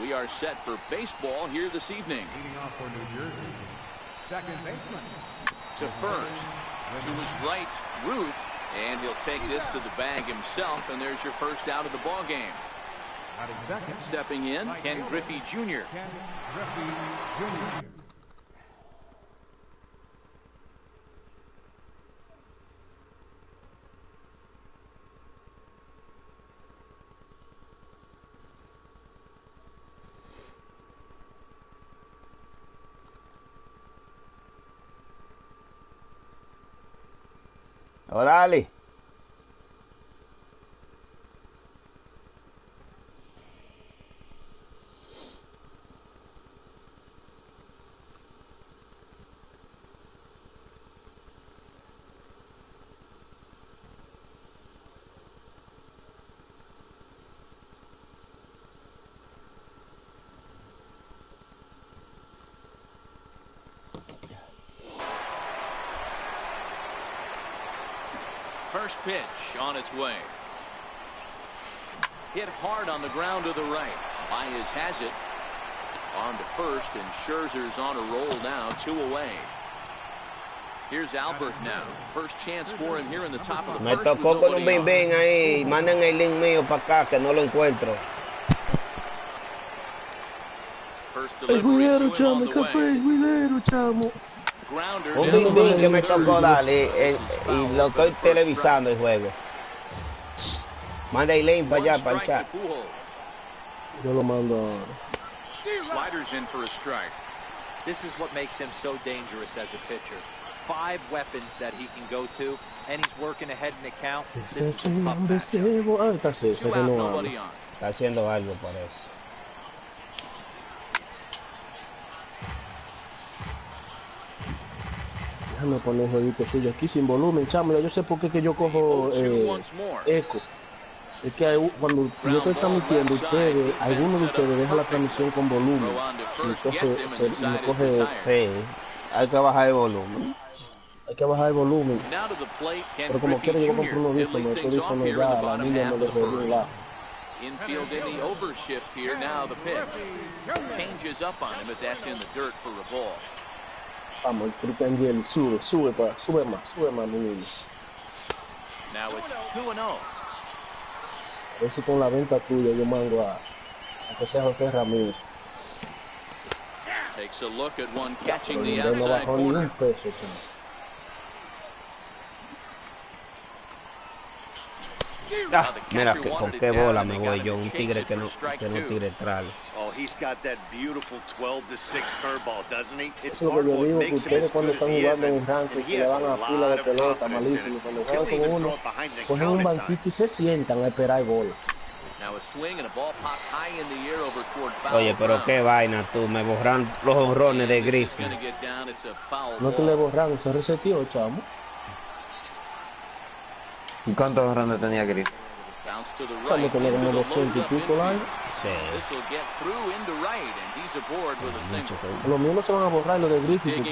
we are set for baseball here this evening. Leading off for New Jersey, second baseman. To first, to his right, Ruth, and he'll take this to the bag himself, and there's your first out of the ball game. Second, stepping in, Ken Griffey Jr. Ken Griffey Jr. Oh, dale. First pitch on its way. Hit hard on the ground to the right. Baez has it. On to first, and Scherzer's on a roll now, 2 away. Here's Albert now. First chance for him here in the top of the Me first. tocó con un bing ahí. Manden el link mío para acá que no lo encuentro. First delivery to him on the way. chamo. Un bing que me tocó darle y lo estoy televisando el juego. Manda el link para allá, para el chat. Yo lo mando ahora. Sliders in for a strike. This is what makes him so dangerous as a pitcher. 5 weapons that he can go to, and he's working ahead in the count. This is a tough matchup. 2 out, nobody on. Está haciendo algo por eso. Déjame poner un jueguito suyo aquí sin volumen, chamo. Yo sé por qué que yo cojo eco. Es que cuando yo estoy transmitiendo, algunos de ustedes dejan la transmisión con volumen. Entonces me coge. Sí, hay que bajar el volumen. Hay que bajar el volumen. Pero como quiero, yo compro unos discos, me estoy diciendo ya, la niña me dejó de un lado. Infield in the overshift here. Now the pitch changes up on him, but that's in the dirt for a ball. Vamos, el Angel, sube más, mi niño. Now it's 2-0. A ver si con la venta tuya yo mando a que sea José Ramírez. Takes a look at one catching the no outside bajó ni corner. un peso, chamo. Ah, mira que con qué bola me voy yo, un tigre que no tire trale. Oh, he's got that beautiful 12-6 curveball, doesn't he? It's Eso es lo part que of yo what digo, que makes him ustedes as cuando good as están he is, jugando en el and ranking, he que le has dan a a pila de lot of pelota, confidence in malísimo, it. cuando He'll juegan con even throw uno, it behind the cogen un count at banquito y times. se sientan a esperar el bola. Now a swing and a ball popped high in the air over toward foul. Oye, pero qué vaina tú, me borran los honrones de Griffin. No te le borran, se reseteó, chamo. ¿Y cuántos honrones tenía Griffin? Chamo tenía como 200 y pico años. Sí. Los míos no se van a borrar los de Griffin.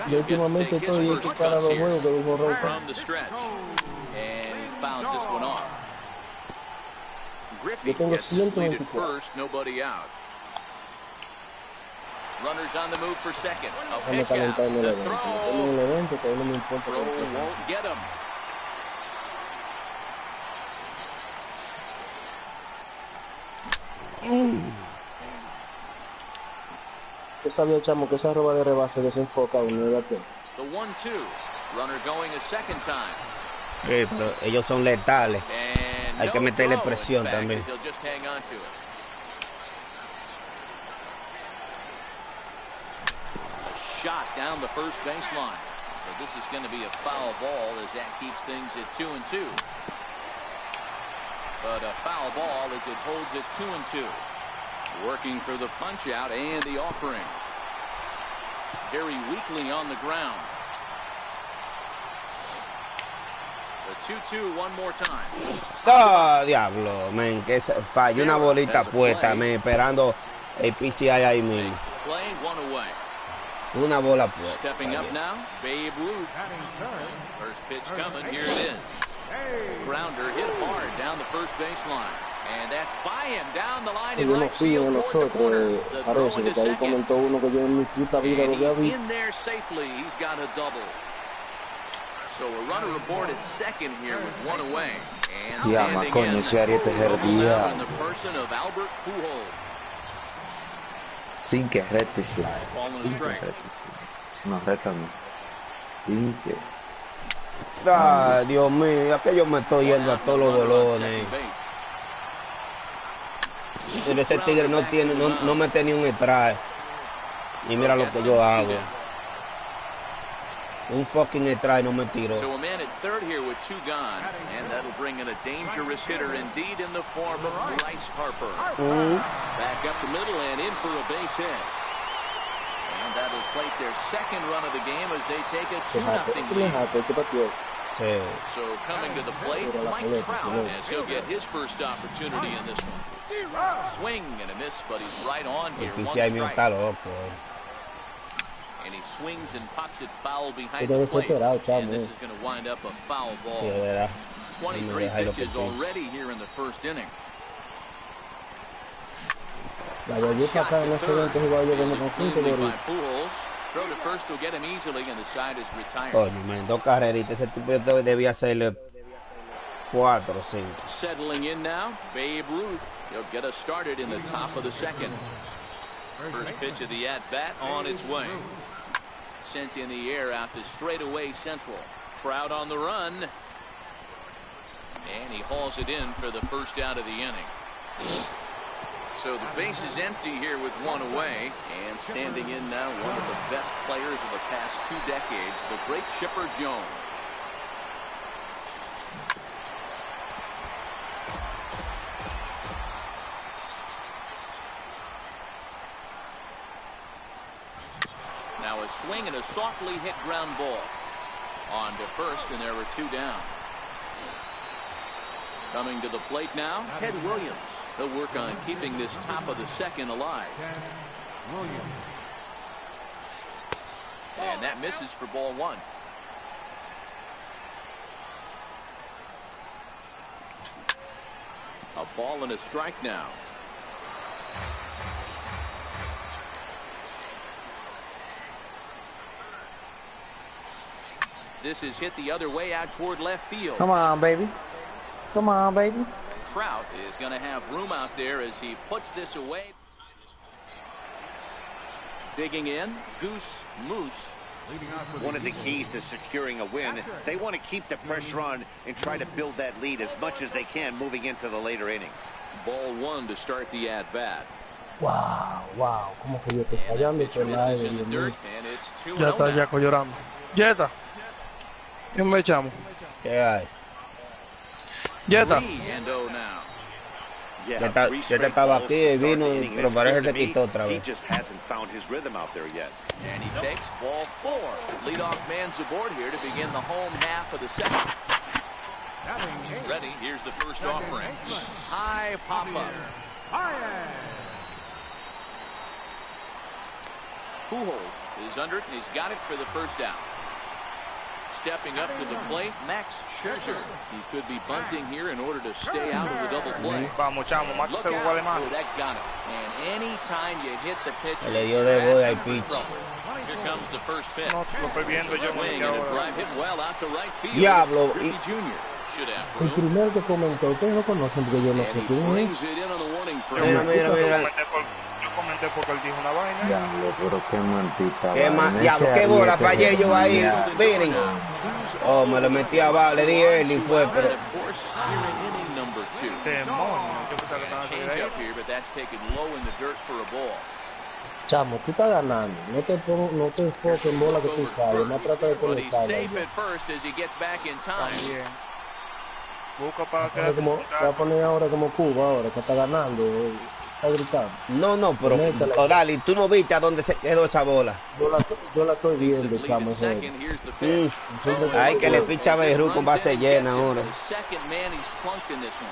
Yo últimamente estoy que cada 2 juegos que un borrón. Yo tengo 124. Runners on the move for second. A Déjame pitch out. calentarme el The evento. throw. Tengo el evento que no me importa. Throw won't get him. Yo sabía, chamo, que esa roba de rebase desenfoca un negativo. The 1-2. Runner going a second time. Sí, pero ellos son letales. And Hay que no meterle throw, presión in fact, también. He'll just hang on to it. A shot down the first baseline. So this is going to be a foul ball as that keeps things at 2-2. But a foul ball as it holds it 2-2. Working for the punch out and the offering. Very weakly on the ground. The 2-2 one more time. ¡Ah, diablo! Men, que falló una bolita puesta, men, esperando el PCI ahí mismo. Play one away. Una bola puesta. Stepping up now, Babe Ruth. First pitch coming, here it is. Grounder hit hard down the first baseline. And that's by him down the line in Yo no right fío field en toward the corner. nosotros, The parece, throw into porque ahí second. comentó uno que yo en mi puta vida lo And había he's visto. in there safely. He's got a double. So a runner aboard at second here with one away. And standing in, in the person of Albert Pujols. Sin que rete slide. Falling a strike. No, reta no. Sin que... Ay, Dios mío, es que yo me estoy yendo a todos los bolones. Pero ese tigre no tiene, no me tenía un strike. Y mira lo que yo hago. Un fucking strike no me tiro. So a man at third here with two gone, and that'll bring in a dangerous hitter indeed in the form of Bryce Harper. Back up the middle and in for a base hit. And that'll plate their second run of the game as they take a 2-0 lead. So coming to the plate, Mike Trout, as he'll get his first opportunity in this one. Swing and a miss, but he's right on here. One strike. And he swings and pops it foul behind the plate. And this is going to wind up a foul ball. 23 pitches already here in the first inning. Shot to third. Pujols. Throw to first will get him easily, and the side is retired. Coño, man, 2 carreritas. Ese tipo yo debía hacerle 4 o 5. Settling in now, Babe Ruth. He'll get us started in the top of the second. First pitch of the at-bat on its way. Sent in the air out to straightaway central. Trout on the run. And he hauls it in for the first out of the inning. So the base is empty here with one away. And standing in now, one of the best players of the past 2 decades, the great Chipper Jones. Now a swing and a softly hit ground ball. On to first, and there were 2 down. Coming to the plate now, Ted Williams. He'll work on keeping this top of the second alive. And that misses for ball 1. A ball and a strike now. This is hit the other way out toward left field. Come on, baby. Come on, baby. Trout is going to have room out there as he puts this away. Digging in, Goose Moose. One of the keys to securing a win, they want to keep the pressure on and try to build that lead as much as they can moving into the later innings. Ball 1 to start the at-bat. Wow, cómo que yo estoy fallando con el aire, Dios mío. Ya está Yaco llorando. Jetta. ¿Quién me echamos? ¿Qué hay? Jetta. Jetta estaba aquí y vino, pero parece que se quitó otra vez. He just hasn't found his rhythm out there yet. And he takes ball 4. Leadoff man's aboard here to begin the home half of the second. Ready, here's the first offering. High pop-up. Pujols is under it, and he's got it for the first out. Stepping up to the plate, Max Scherzer. He could be bunting here in order to stay out of the double play. Vamos, chamo, más que seguro de mano. That got it. And anytime you hit the pitcher, Le dio de boy al pitch. Here comes the first pitch. No, lo estoy viendo yo. Swing and a drive hit well out to right field. Diablo. Griffey Jr. should have El room. primero que comentó, ustedes lo conocen porque yo no sé And he quién brings es. it in on the warning Mira. Yo comenté porque él dijo una vaina. Diablo, pero qué maldita. Qué diablo, qué bola fallé yo ahí. Miren. Oh, me lo metí abajo, le di él y fue, pero. Of course, here in inning number 2. Demonio, yo pensaba que estaban a Change salir up here, but that's taken low in the dirt for a ball. Chamo, tú estás ganando. No te enfoques en bola que tú falles. No trata de But he's conectarla. safe at first as he gets back in time. También. Busca para que Como, va a poner ahora como Cuba, ahora que está ganando. Está gritando. No, pero. Dale, tú no viste a dónde se quedó esa bola. Yo la estoy viendo, Lead chamo. at second, here's the pitch. Ay, que le picha a Beirut con base llena ahora. The second man he's plunked in this one.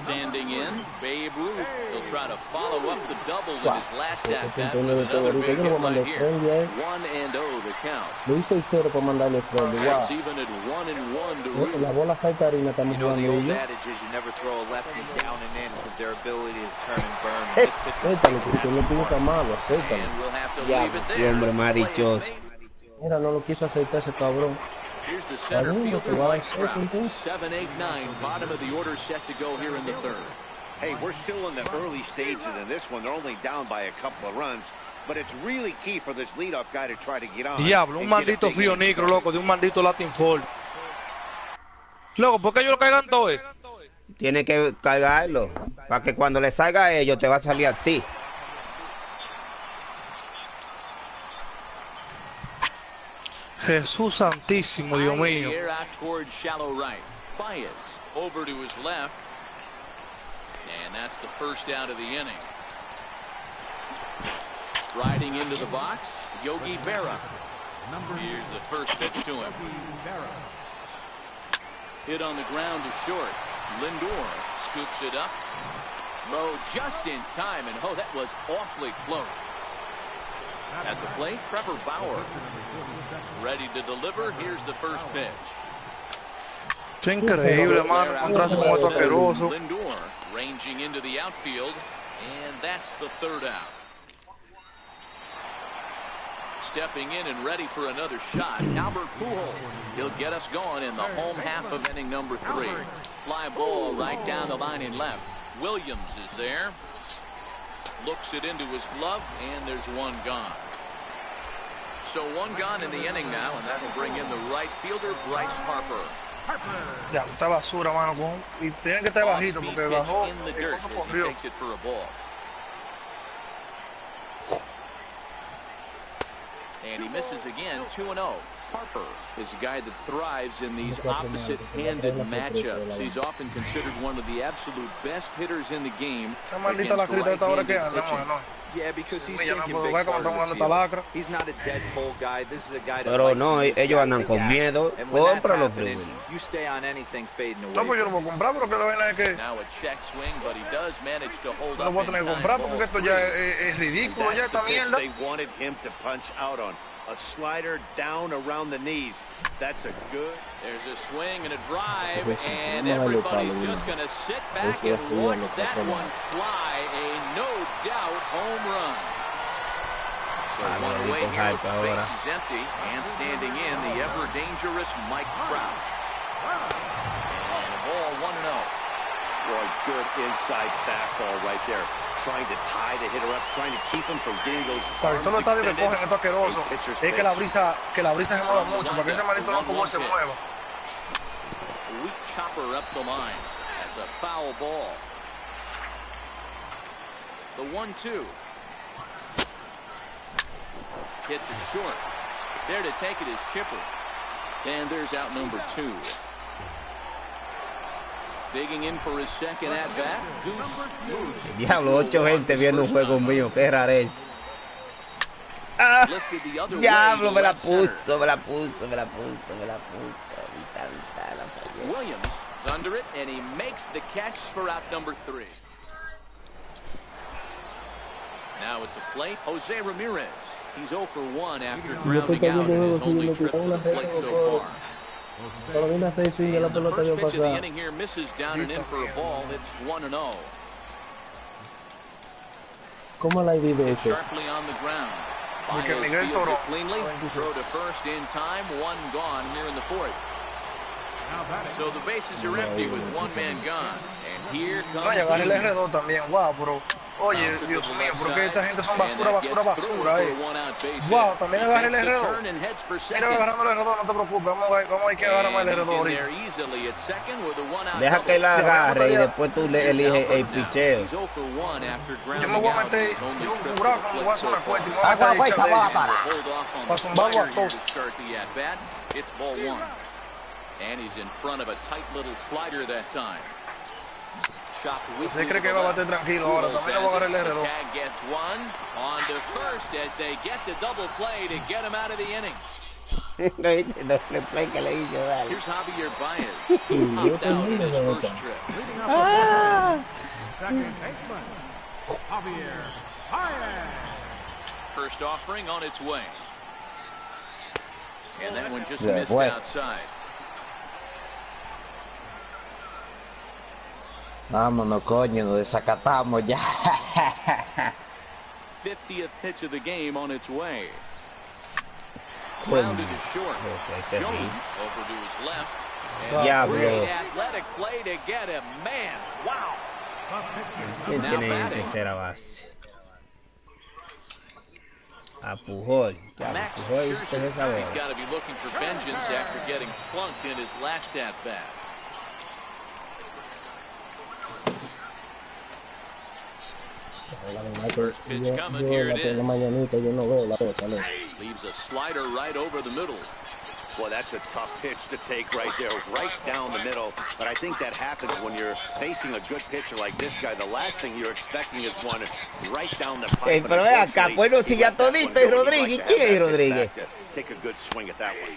Standing in, Babe Ruth. He'll try to follow up the double in his last at-bat with another big hit right here. 1-0 the count. Le hice 0 para mandarle friendly. Wow. It's even at 1-1 to Ruth. La bola saltarina estamos You know, the jugando old ellos. adage is you never throw a lefty down and in because their ability to turn and burn. Acéptalo, porque no tiene tan malo, acéptalo. And we'll have to Ya, leave it qué there. hombre más dichoso. Mira, no lo quiso aceptar ese cabrón. Here's the center fielder, Mike Trout. 7, 8, 9, bottom of the order set to go here in the third. Hey, we're still in the early stages in this one. They're only down by a couple of runs. But it's really key for this leadoff guy to try to get on. Diablo, un maldito frío negro, loco, de un maldito Latin Ford. Loco, ¿por qué ellos lo caigan todo eso? Tiene que cargarlo. Para que cuando le salga a ellos, te va a salir a ti. Jesús santísimo, Dios mío. Air out towards shallow right. Baez over to his left. And that's the first out of the inning. Striding into the box, Yogi Berra. Here's the first pitch to him. Hit on the ground to short. Lindor scoops it up. Throw just in time, and oh, that was awfully close. At the plate, Trevor Bauer. Ready to deliver. Here's the first pitch. Es increíble, hermano, encontrarse con otro asqueroso. Lindor ranging into the outfield, and that's the third out. Stepping in and ready for another shot, Albert Pujols. He'll get us going in the home half of inning number 3. Fly ball right down the line in left. Williams is there. Looks it into his glove, and there's one gone. So one gone in the inning now, and that will bring in the right fielder, Bryce Harper. Ya, está basura, mano. Y tienen que estar bajito porque bajó. In the dirt as he takes it for a ball. And he misses again, 2-0. Harper is a guy that thrives in these opposite-handed matchups. He's often considered one of the absolute best hitters in the game against right-handed pitching. Yeah, because he's thinking big part of the field. He's not a deadbolt guy. This is a guy that Pero likes no, to use ellos andan big con action. miedo. And when that's Cómpralo happening, primero. you stay on anything fading away. No, pues yo lo voy a comprar, pero que la vaina es que Now a check swing, but he does manage to hold no up voy a in tener que time. comprar porque Ball esto ya three. es ridículo, ya That's esta the pitch mierda. they wanted him to punch out on. A slider down around the knees. That's a good. There's a swing and a drive, and everybody's just going to sit back and watch that one fly. A no-doubt home run. So one away here with the bases empty, and standing in the ever-dangerous Mike Trout. And a ball 1-0. Boy, good inside fastball right there. Trying to tie the hitter up, trying to keep him from getting those Todos los estadios que cogen estos asquerosos es que la brisa se mueva mucho para que ese manito no como se mueva. Weak chopper up the line. That's a foul ball. The 1-2. Hit to short. There to take it is Chipper. And there's out number 2. Digging in for his second at-bat, Goose Moose. Diablo, 8 gente viendo un juego mío, qué rarez. Ah, Lifted the other diablo, way me to la left center. puso, me la puso, me la puso, me la puso. Vita, la fallé. Williams is under it, and he makes the catch for out number 3. Now at the plate, Jose Ramirez. He's 0 for 1 after grounding out in his only trip to the plate so far. And the first pitch of the inning here misses down and in for a ball. It's 1-0. ¿Cómo la vive ese? Sharply on the ground. Porque Baez Miguel fields Toro. it cleanly. Throw to first in time. One gone here in the 4th. So the bases are empty with one man gone. And here comes. No, y agarré el R2 también, wow, pero oye, Dios mío, porque esta gente son basura, basura, basura, Wow, también agarré el R2. Mira, agarrando el R2, no te preocupes, vamos a ver que agarra más el R2 ahorita. Deja que la agarre y después tú le eliges el picheo. Yo me voy a meter, yo jurado que me voy a hacer una cuenta y me voy a meter el chat de ellos. Para zumbarlo a todos. It's ball 1. And he's in front of a tight little slider that time. Se cree que va a bater tranquilo ahora, también le voy a agarrar el R2. Tag gets one on to first as they get the double play to get him out of the inning. ¿No viste? Doble play que le hizo, dale. Here's Javier Baez, who popped out in his first trip. Leading off Ah! the second baseman, Javier Baez. First offering on its way. And that one just Yeah, missed boy. outside. Vámonos, coño, nos desacatamos ya. 50th pitch of the game on its way. Coño. Grounded to short. Ese Jones hit. over to his left. Diablo. Great athletic play to get him. Man, wow. ¿Quién Now tiene en batting. tercera base? A Pujol. Ya, Max Pujol hizo Scherzer, esa he's bola. got to be looking for vengeance after getting plunked in his last at bat. First pitch coming, here it is. Leaves a slider right over the middle. Boy, that's a tough pitch to take right there, right down the middle. But I think that happens when you're facing a good pitcher like this guy. The last thing you're expecting is one right down the pipe. Pero ve acá, bueno, si ya todito es Rodríguez. ¿Quién es Rodríguez? Take a good swing at that one.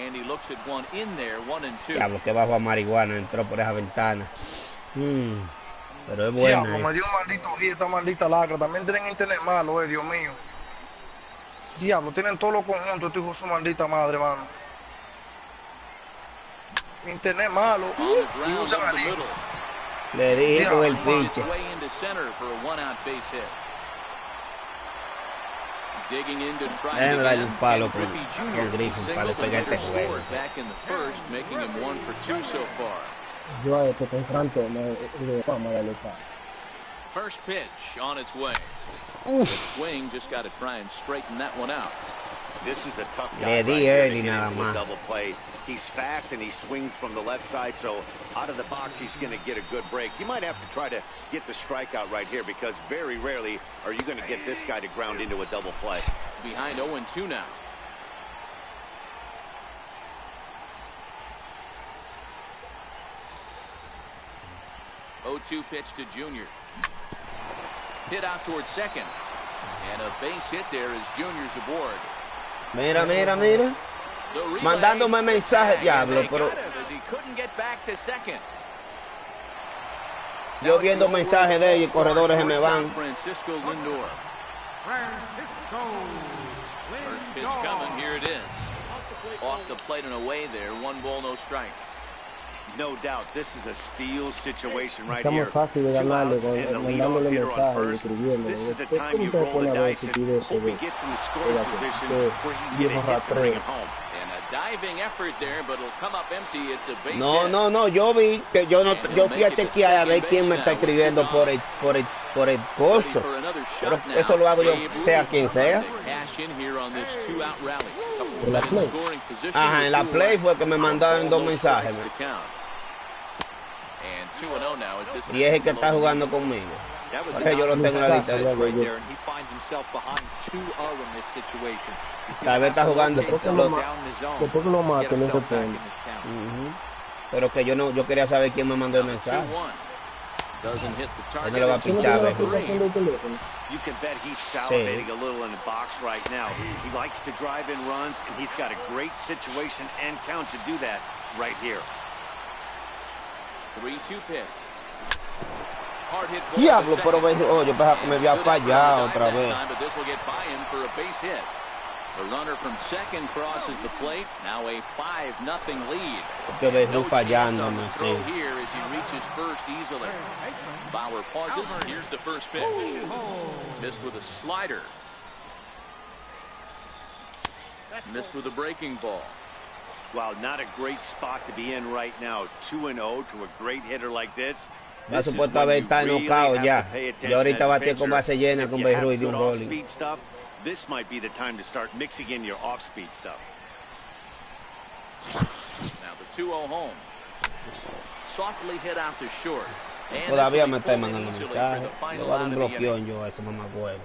And he looks at one in there, 1-2. Diablo, que bajo a marihuana, entró por esa ventana. Pero es Diablo, buena. me dio un maldito hit esta maldita lacra. También tienen internet malo, Dios mío. Diablo, tienen todos los conjuntos, este hijo de su maldita madre, mano. Internet malo. On the Y ground usan up al the hijo. middle. Le dije con el Finds its pinche. way into center for a one-out base hit. Digging in to try it Déjame darle again. un palo And con Griffey Jr. Griffin para singled despegar and este later juego. scored back in the first, making him 1 for 2 so far. Yo a este confronto me vamos a darle pa. First pitch on its way. The swing just got to try and straighten that one out. This is a tough Le guy di right here to early get nada into a más. double play. He's fast and he swings from the left side, so out of the box he's going to get a good break. You might have to try to get the strikeout right here because very rarely are you going to get this guy to ground into a double play. Behind 0-2 now. Oh-2 pitch to Junior. Hit out towards second. And a base hit there as Junior's aboard. Mira, mira, mira. The relay, Mandándome mensajes, and diablo, they pero got him as he couldn't get back to second. yo viendo mensajes de ellos y corredores se me van. Francisco Lindor. Francisco First pitch Lindor. coming, here it is. Off the plate and away there, 1 ball, no strikes. No doubt, this is a steal situation right Está muy here. fácil de 2 ganarle outs and the leadoff mandándole hitter on mensajes y first. escribiendo. This is the ¿Por time qué you usted roll the pone a ver dice and estupidez hope he de gets in the scoring Fíjate, position usted, where he can get a viejo hit to bring rastrero. him home. And a diving effort there, but it'll come up empty. It's a base No, hit. no, no, yo vi que yo no, yo fui a chequear a ver quién me está escribiendo por el Ready coso. for another Pero shot now. eso lo hago yo, Babe sea Ruth quien sea. trying to cash in here on this 2-out rally. Couple En la men in play. scoring position Ajá, with en la 2 play away. fue que me mandaron 2 No mensajes. strikes to count. And 2-0 now as this Y es el que está jugando conmigo. That was Por eso yo lo tengo en la lista. right there, and he finds himself behind 2-0 in this situation. He's Tal vez está jugando gonna have to por- locate himself down the zone Después que lo to get maten, no himself back responde. in this count. Pero que yo quería saber quién me mandó el Now mensaje. 2-1. Doesn't hit the Él no le va a target. pinchar, ¿Tiene la viejo. aplicación del teléfono? You can bet he's salivating a little in the box right now. He likes to drive in runs, and he's got a great situation and count to do that right here. 3-2 pitch. Hard hit ball Diablo, to pero second. yo pensaba que me había fallado otra vez. But this will get by him for a base hit. The runner from second crosses the plate. Now a 5-0 lead. Que ves No tú chance fallando, on the no throw sé. here as he reaches first easily. Bauer pauses. Here's the first pitch. Missed with a slider. Missed with a breaking ball. Wow, not a great spot to be in right now. 2-0 to a great hitter like this. Está This is supuesto when haber you estado really enojado have ya. to pay attention Yo ahorita as a batí con pitcher. base llena If con you have Beirut y de good un rolling. off-speed stuff, this might be the time to start mixing in your off-speed stuff. Now the 2-0 home. Softly hit out to short. And Todavía this me will be está pulled mandando easily for mensajes. the Le final voy a dar out un of the inning. bloqueón yo a ese mamahuevo.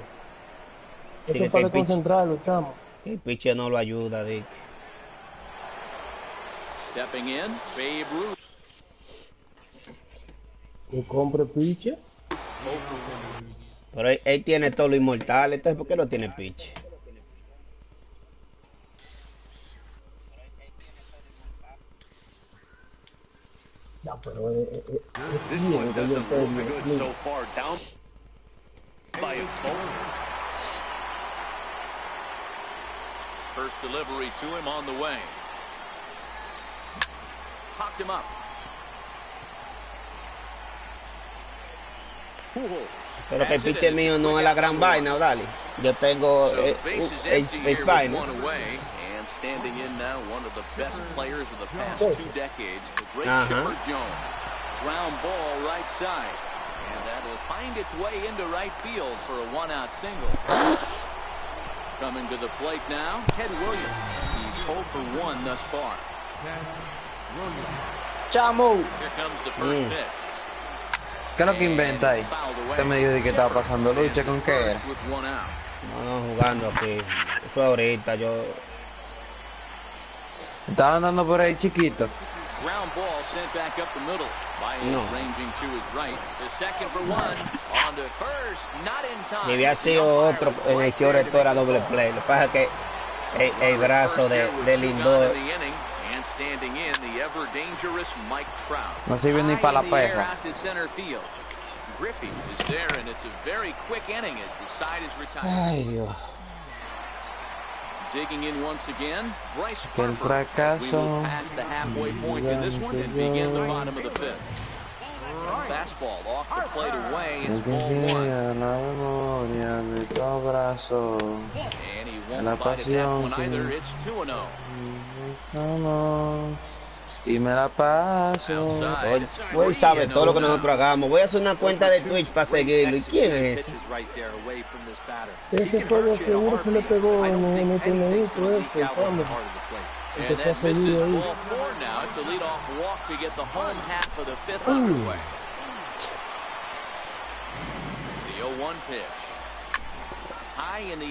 Eso es para concentrarlo, chamo. Que el pitcher no lo ayuda, Dick. Stepping in, Babe Ruth. Que compre piche. Pero él tiene todo lo inmortal, entonces ¿por qué no tiene pitch? Ya, pero This one doesn't look good so far. Down by a phone. First delivery to him on the way. Popped him up. Pero que el pitcher mío no es la gran vaina, dale. Yo tengo el final. Standing in now, one of the best players of the past 2 decades, the great Chipper Jones. Ground ball right side. And that'll find its way into right field for a 1-out single. Coming to the plate now, Ted Williams. He's 0 for 1 thus far. ¡Chamo! Here comes the first pitch. ¿Qué es lo que inventa ahí? Usted me dijo de que estaba pasando lucha, ¿con qué era? No, jugando aquí. Fue ahorita, yo... Estaba andando por ahí chiquito. Ground ball sent back up the middle. Baez ranging to his right. The second for 1. On to first. Not in time. Si había sido otro en el cierre, esto era doble play. Lo que pasa es que el brazo de Lindor. And standing in, the ever dangerous Mike Trout. No sirve ni para la perra. Griffey is there, and it's a very quick inning as the side is retired. Ay, Dios. Digging in once again, Bryce El Harper. We fracaso. move past the halfway point in this one and begin the bottom of the 5th. Fastball off the plate away. It's ball 1. La memoria de tu abrazo. And he won't bite at that one either. It's 2-0. Y me la paso. Hoy sabe todo lo que nosotros hagamos. Voy a hacer una cuenta de Twitch para seguirlo. ¿Y quién es ese? Ese juego seguro se le pegó en el torneito ese, vamos. Empezó a seguir ahí.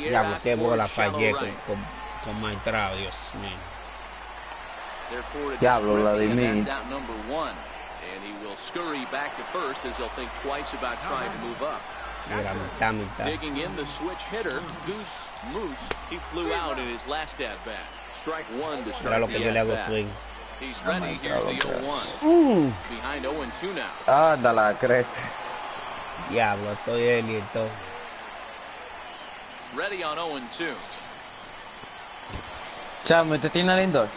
Diablo, qué bola fallé con Maestrao, Dios mío. Diablo, Vladimir. And he will scurry back to first as he'll think twice about trying to move up. Digging in the switch hitter, Goose Moose. He flew out in his last at bat. Strike 1 to start the at bat. He's ready. Here's the 0-1. Behind 0-2 now. Anda la cresta. Diablo, estoy listo. Ready on 0-2. Chamo, ¿usted tiene el indoor?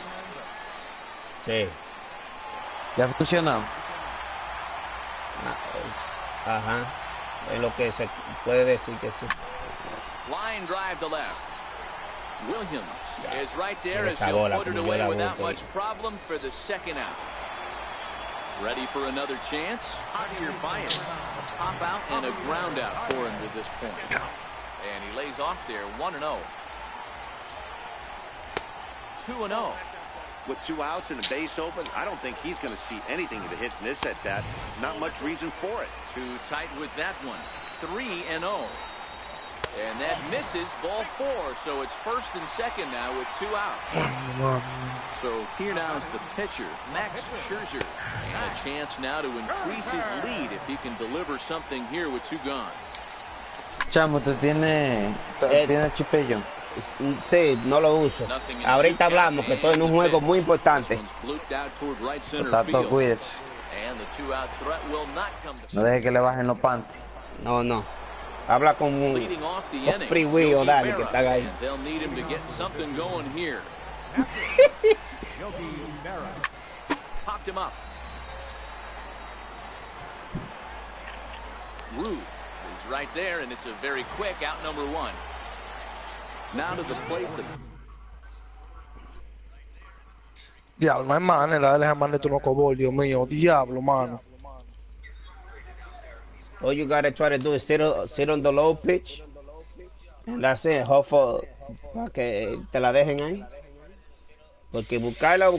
Sí. ¿Ya funcionó? Ajá. Es lo que se puede decir que sí. Line drive to left. Williams is right there as he'll put it away without much problem for the second out. Ready for another chance? Javier Baez. A pop out and a ground out for him to this point. And he lays off there 1-0. 2-0. With 2 outs and a base open, I don't think he's going to see anything to hit in this at bat. Not much reason for it. Too tight with that one. 3-0. And that misses ball 4. So it's first and second now with 2 outs. So here now is the pitcher, Max Scherzer. And a chance now to increase his lead if he can deliver something here with 2 gone. Chamo, ¿tú tiene chipello? Sí, no lo uso. Ahorita hablamos que estoy en un juego muy importante. Tato, cuídese. No deje que le bajen los panties. No, no. Habla con Freeway o Dani que está ahí. Ruth is right there, and it's a very quick out number 1. Now to the plate. Diablo, no hay manera de dejarme tu loco bol, Dios mío. Diablo, mano. All you gotta try to do is sit on the low pitch. And that's it. Hopefully, para que te la dejen ahí. Porque buscarla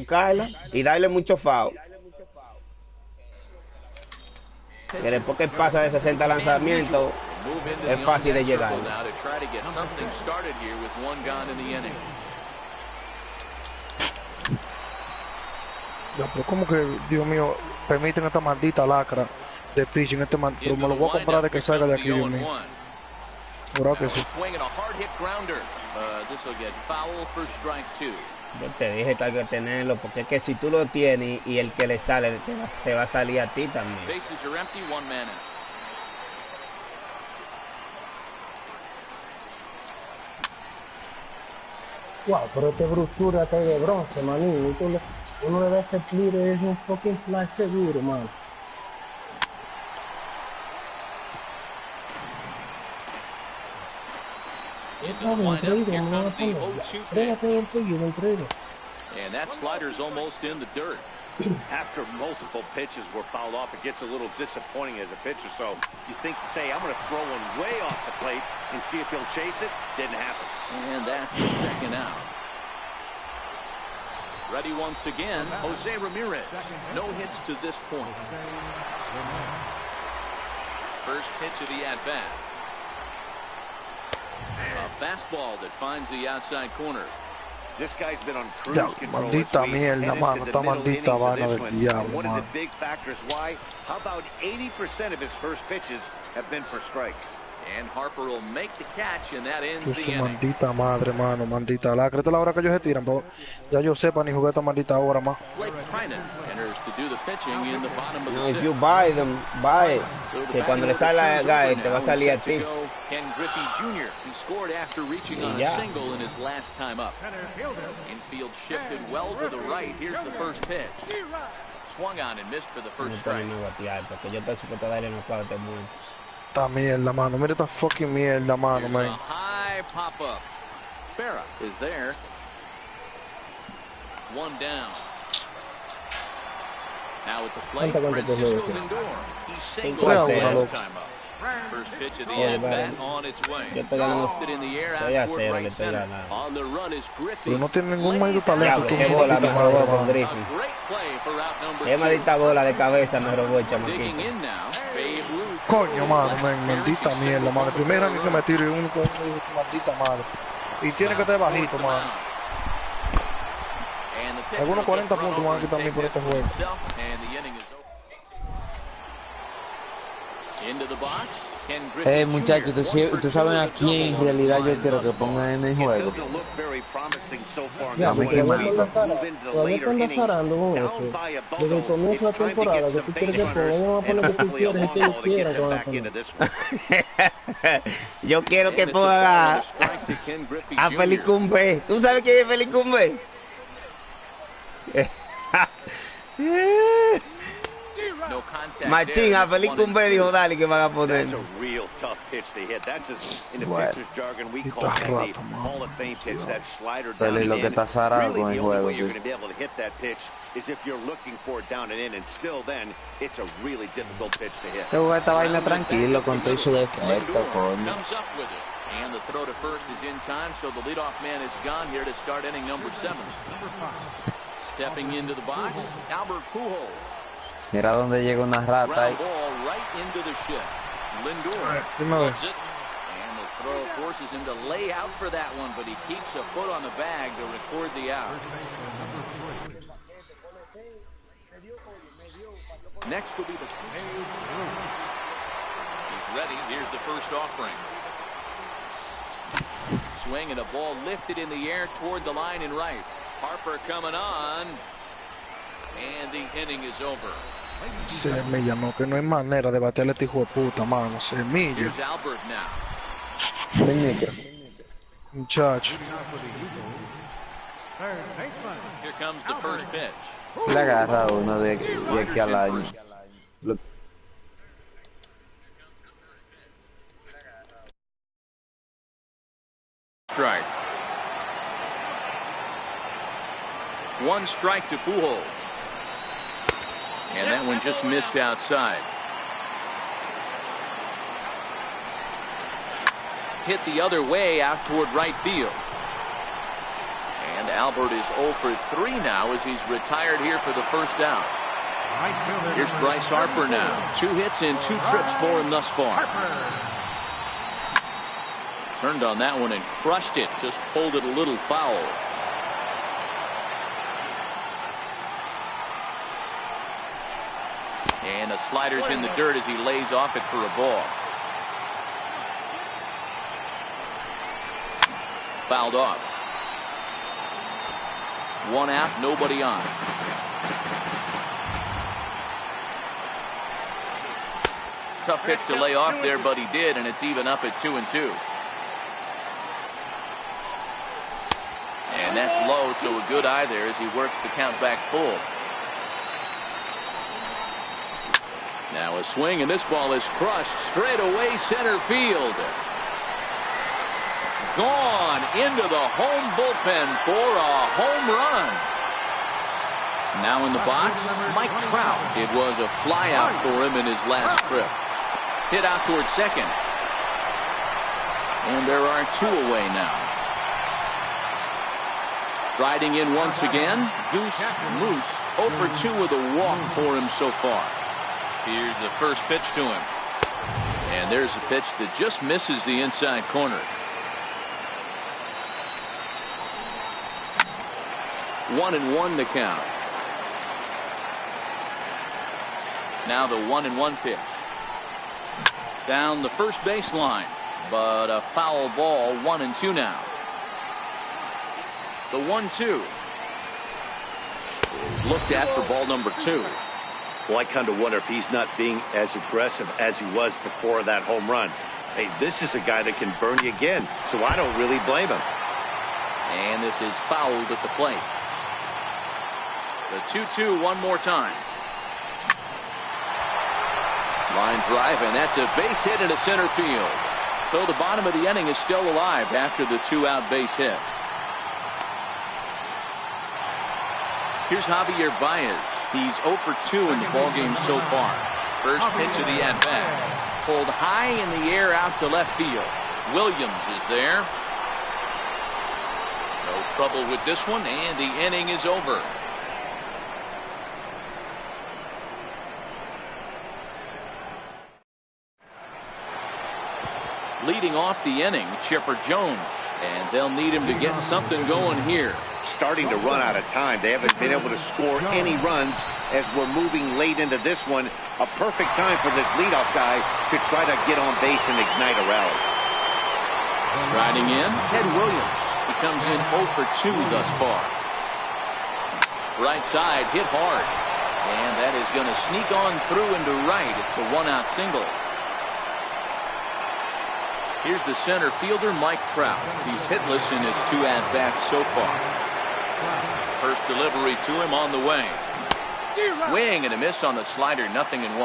y darle mucho foul. Que después que pasa de 60 lanzamientos, es fácil de llegar. Ya, pero como que, Dios mío, permiten esta maldita lacra de pitching, pero me lo voy a comprar de que salga de aquí, Dios mío. Ahora que sí. Yo te dije que hay que tenerlo, porque es que si tú lo tienes y el que le sale te va a salir a ti también. Bases are empty, one man out. Wow, pero este brusura está de bronce, manín. Uno le da ese plire, es un fucking flash seguro, man. And that slider's almost in the dirt. After multiple pitches were fouled off, it gets a little disappointing as a pitcher. So you think, say, I'm going to throw one way off the plate and see if he'll chase it. Didn't happen. And that's the second out. Ready once again, Jose Ramirez. No hits to this point. First pitch of the at-bat. A fastball that finds the outside corner. This guy's been on cruise control. Maldita mierda, mano. Esta maldita vaina del diablo, one of mano. the big factors why, how about 80% of his first pitches have been for strikes? And Harper will make the catch, and that ends Su the inning. maldita madre, mano. Maldita lacra. Esta es la hora que ellos se tiran, pero ya yo sepa ni jugué esta maldita hora más. Blake Trinan enters to do the pitching in the bottom of the If sixth. you buy them, buy it. So the Que cuando le batting sale order al turns guy, over te va a now, salir a set to ti. go Ken Griffey Jr. He scored after reaching on a Yeah. single in his last time up. Infield shifted well to the right. Here's the first pitch. Swung on and missed for the first strike. Porque yo estoy supuesto a darle knockout a este mundo. Esta mierda, mano. Mira esta fucking mierda, mano, Here's a man. high pop-up. Farah is there. One down. Now at the plate, Francisco Lindor. He singled his last time up. First pitch of the at-bat on its way. Yo estoy ganando Sit in the air 6 a out toward 0, le right estoy center. ganando. On the run is Griffey. Pero no tiene ningún maldito talento. Diablo, Tú qué un bola maldita me madre, robó con mano. Griffin. A great play for route number Qué 2. maldita bola de cabeza me robó el Digging chamaquito. in now, Babe Ruth. Coño, mano, man. Maldita mierda, mano. El primer año que me tiro y uno con maldita madre. Y tiene que estar bajito, mano. Algunos 40 puntos van a quitar a mí por este juego. Muchachos, ¿ustedes saben a quién en realidad yo quiero que pongan en el juego? Ya, porque todavía están lazarando con eso. Desde el comienzo de la temporada, que tú quieres que pongan, ellos van a poner que tú quieres y que ellos quieran que van a poner. Yo quiero que ponga a Felicumbe. ¿Tú sabes quién es Felicumbe? Machín, a Felicumbe dijo dale que van a poner. That's a real tough pitch to hit. That's just, in the pitcher's jargon, we call that the Hall of Fame pitch, that slider down and Lo que in. está zarado con Really, el the only juego, way you're sí. going to be able to hit that pitch is if you're looking for it down and in, and still then, it's a really difficult pitch to hit. Yo jugué esta vaina tranquilo con todo su defecto, coño. Comes up with it. And the throw to first is in time, so the leadoff man is gone here to start inning number 7. Stepping into the box, Albert Pujols. Mira dónde llega una rata ahí. Ground ball right into the shift. Lindor Dime a ver. loves it. And the throw forces him to lay out for that one, but he keeps a foot on the bag to record the out. Next will be the... He's ready. Here's the first offering. Swing and a ball lifted in the air toward the line and right. Harper coming on. And the inning is over. Semilla, no, que no hay manera de baterle a este hijo de puta, mano. Semilla. Here's Albert now. Muchacho. Here comes the first pitch. Le agarra uno de aquí al año. Strike. One strike to Pujols. And that one just missed outside. Hit the other way out toward right field. And Albert is 0 for 3 now as he's retired here for the first out. Here's Bryce Harper now. 2 hits and 2 trips for him thus far. Turned on that one and crushed it. Just pulled it a little foul. And the slider's in the dirt as he lays off it for a ball. Fouled off. 1 out, nobody on. Tough pitch to lay off there, but he did, and it's even up at 2-2. And that's low, so a good eye there as he works the count back full. Now a swing, and this ball is crushed straight away center field. Gone into the home bullpen for a home run. Now in the box, Mike Trout. It was a fly out for him in his last trip. Hit out towards second. And there are 2 away now. Riding in once again, Goose Moose. 0 for 2 with a walk for him so far. Here's the first pitch to him. And there's a pitch that just misses the inside corner. 1-1 the count. Now the 1-1 pitch. Down the first baseline, but a foul ball. 1-2 now. The 1-2 is looked at for ball number 2. Well, I kind of wonder if he's not being as aggressive as he was before that home run. Hey, this is a guy that can burn you again, so I don't really blame him. And this is fouled at the plate. The 2-2 one more time. Line drive, and that's a base hit into center field. So the bottom of the inning is still alive after the 2-out base hit. Here's Javier Baez. He's 0 for 2 in the ballgame so far. First pitch of the at-bat. Pulled high in the air out to left field. Williams is there. No trouble with this one, and the inning is over. Leading off the inning, Chipper Jones, and they'll need him to get something going here. Starting to run out of time. They haven't been able to score any runs as we're moving late into this one. A perfect time for this leadoff guy to try to get on base and ignite a rally. Riding in, Ted Williams. He comes in 0 for 2 thus far. Right side hit hard, and that is going to sneak on through into right. It's a 1-out single. Here's the center fielder, Mike Trout. He's hitless in his 2 at-bats so far. First delivery to him on the way. Swing and a miss on the slider, 0-1.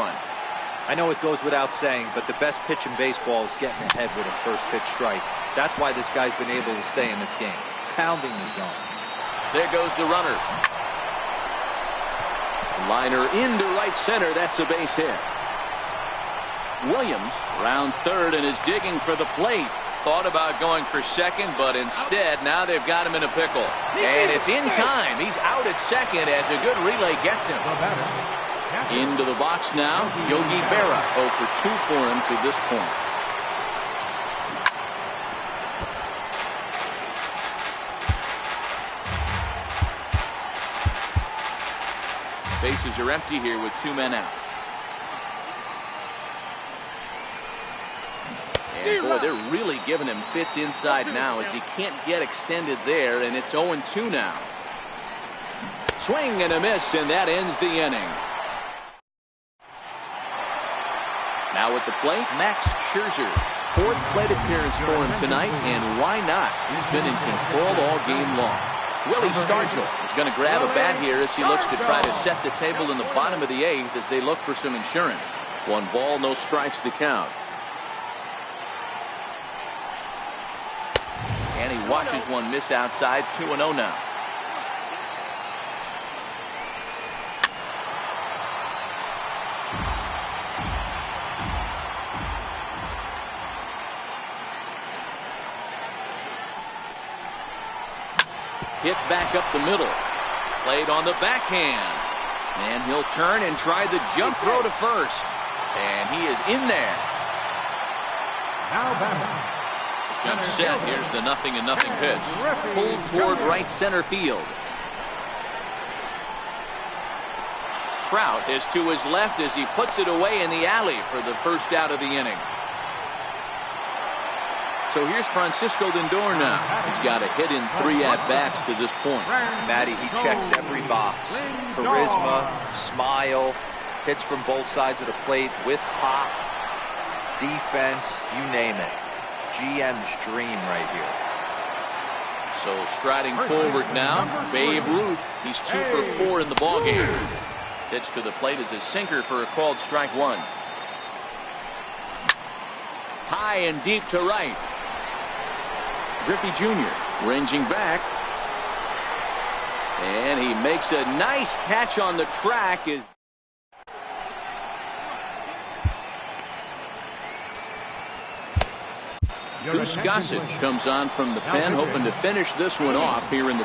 I know it goes without saying, but the best pitch in baseball is getting ahead with a first pitch strike. That's why this guy's been able to stay in this game, pounding the zone. There goes the runner. Liner into right center. That's a base hit. Williams rounds third and is digging for the plate. Thought about going for second, but instead now they've got him in a pickle. And it's in time. He's out at second as a good relay gets him. Into the box now, Yogi Berra. 0 for 2 for him to this point. Bases are empty here with 2 men out. And boy, they're really giving him fits inside now as he can't get extended there, and it's 0-2 now. Swing and a miss, and that ends the inning. Now at the plate, Max Scherzer. 4th plate appearance for him tonight, and why not? He's been in control all game long. Willie Stargell is going to grab a bat here as he looks to try to set the table in the bottom of the 8th as they look for some insurance. 1 ball, no strikes to count. And he watches one miss outside. 2-0 now. Hit back up the middle. Played on the backhand. And he'll turn and try the jump throw to first. And he is in there. Now batting. Jump set. Here's the 0-0 pitch. Pulled toward right center field. Trout is to his left as he puts it away in the alley for the first out of the inning. So here's Francisco Lindor now. He's got a hit in 3 at-bats to this point. Matty, he checks every box. Charisma, smile, hits from both sides of the plate with pop, defense, you name it. GM's dream right here. So striding forward now, Babe Ruth. He's 2 for 4 in the ballgame. Pitch to the plate is a sinker for a called strike 1. High and deep to right. Griffey Jr. ranging back. And he makes a nice catch on the track. Goose Gossage comes on from the pen, hoping to finish this one off here in the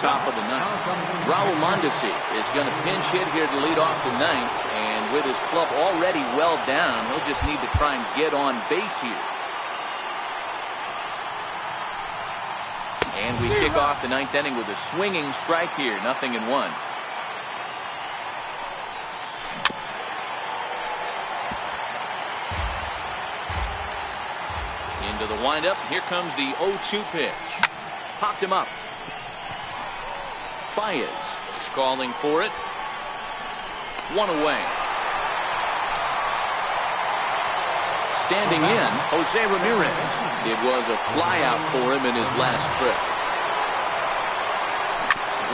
top of the 9th. Raul Mondesi is going to pinch hit here to lead off the 9th, and with his club already well down, he'll just need to try and get on base here. And we kick off the 9th inning with a swinging strike here, 0-1. Into the windup, here comes the 0-2 pitch. Popped him up. Baez is calling for it. 1 away. Standing in, Jose Ramirez. It was a flyout for him in his last trip.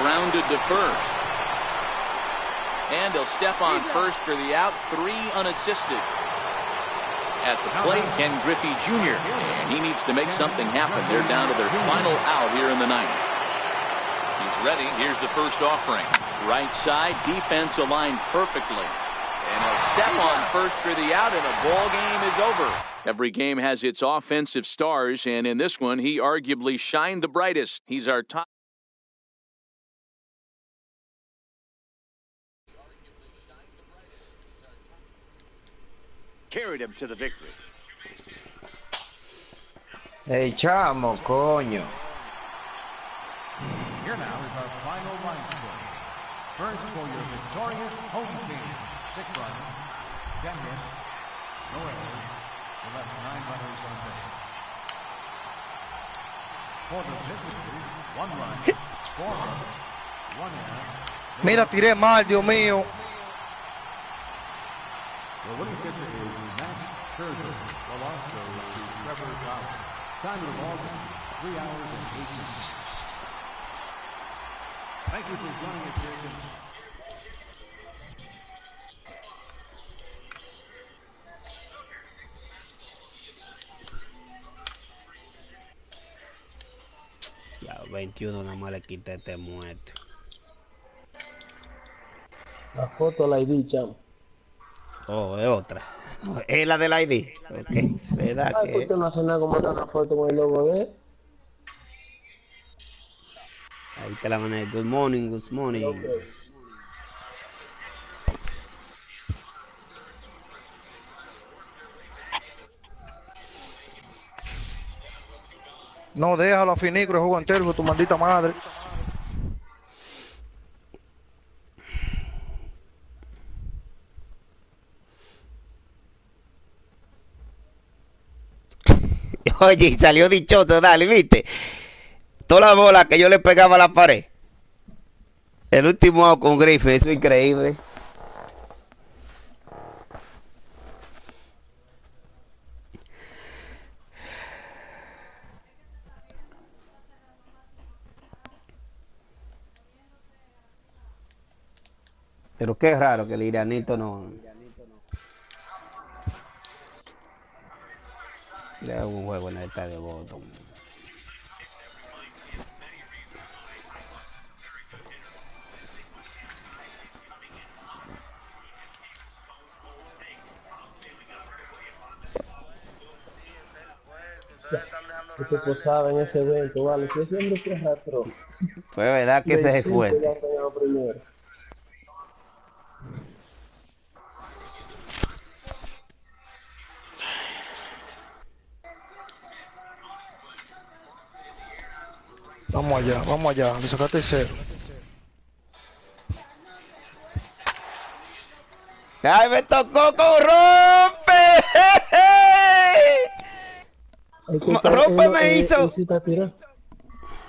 Grounded to first. And he'll step on first for the out. 3 unassisted. At the plate, Ken Griffey Jr. And he needs to make something happen. They're down to their final out here in the 9th. He's ready. Here's the first offering. Right side, defense aligned perfectly. And he'll step on first for the out, and the ball game is over. Every game has its offensive stars, and in this one, he arguably shined the brightest. He's our top. Carried him to the victory. Hey, chamo, coño. Here now is our final line score. First for your victorious home team. 6 runs, 10 hits, no errors. They left 9 runners on base. For the visitors, 1 run, 4 runs, 1 error. Mira, tiré mal, Dios mío. The winning pitcher is Max Scherzer, while also to Trevor Bauer. Time of the ball, 3 hours and 8 minutes. Thank you for joining us here tonight. Ya, 21 nada más le quité este muerto. La foto la ID, chamo. Oh, es otra. Es la del ID. Ok, ¿verdad Ay, ¿por que? qué no hace nada como una foto con el logo de él? Ahí te la mandé. Good morning, good morning. Okay. No, déjalo a Finicro, juego entero, tu maldita madre. Oye, salió dichoso, dale, ¿viste? Toda la bola que yo le pegaba a la pared. El último out con Griffith, eso es increíble. Pero qué raro que el iraníto no... Le hago un juego en el estadio Boston. Usted posaba en ese evento, vale. Si ese hombre fue retro. Fue verdad que ese es fuerte. Ya se ganó primero. Vamos allá, le sacaste 0. ¡Ay, me tocó con rompe! Rompe me hizo. Él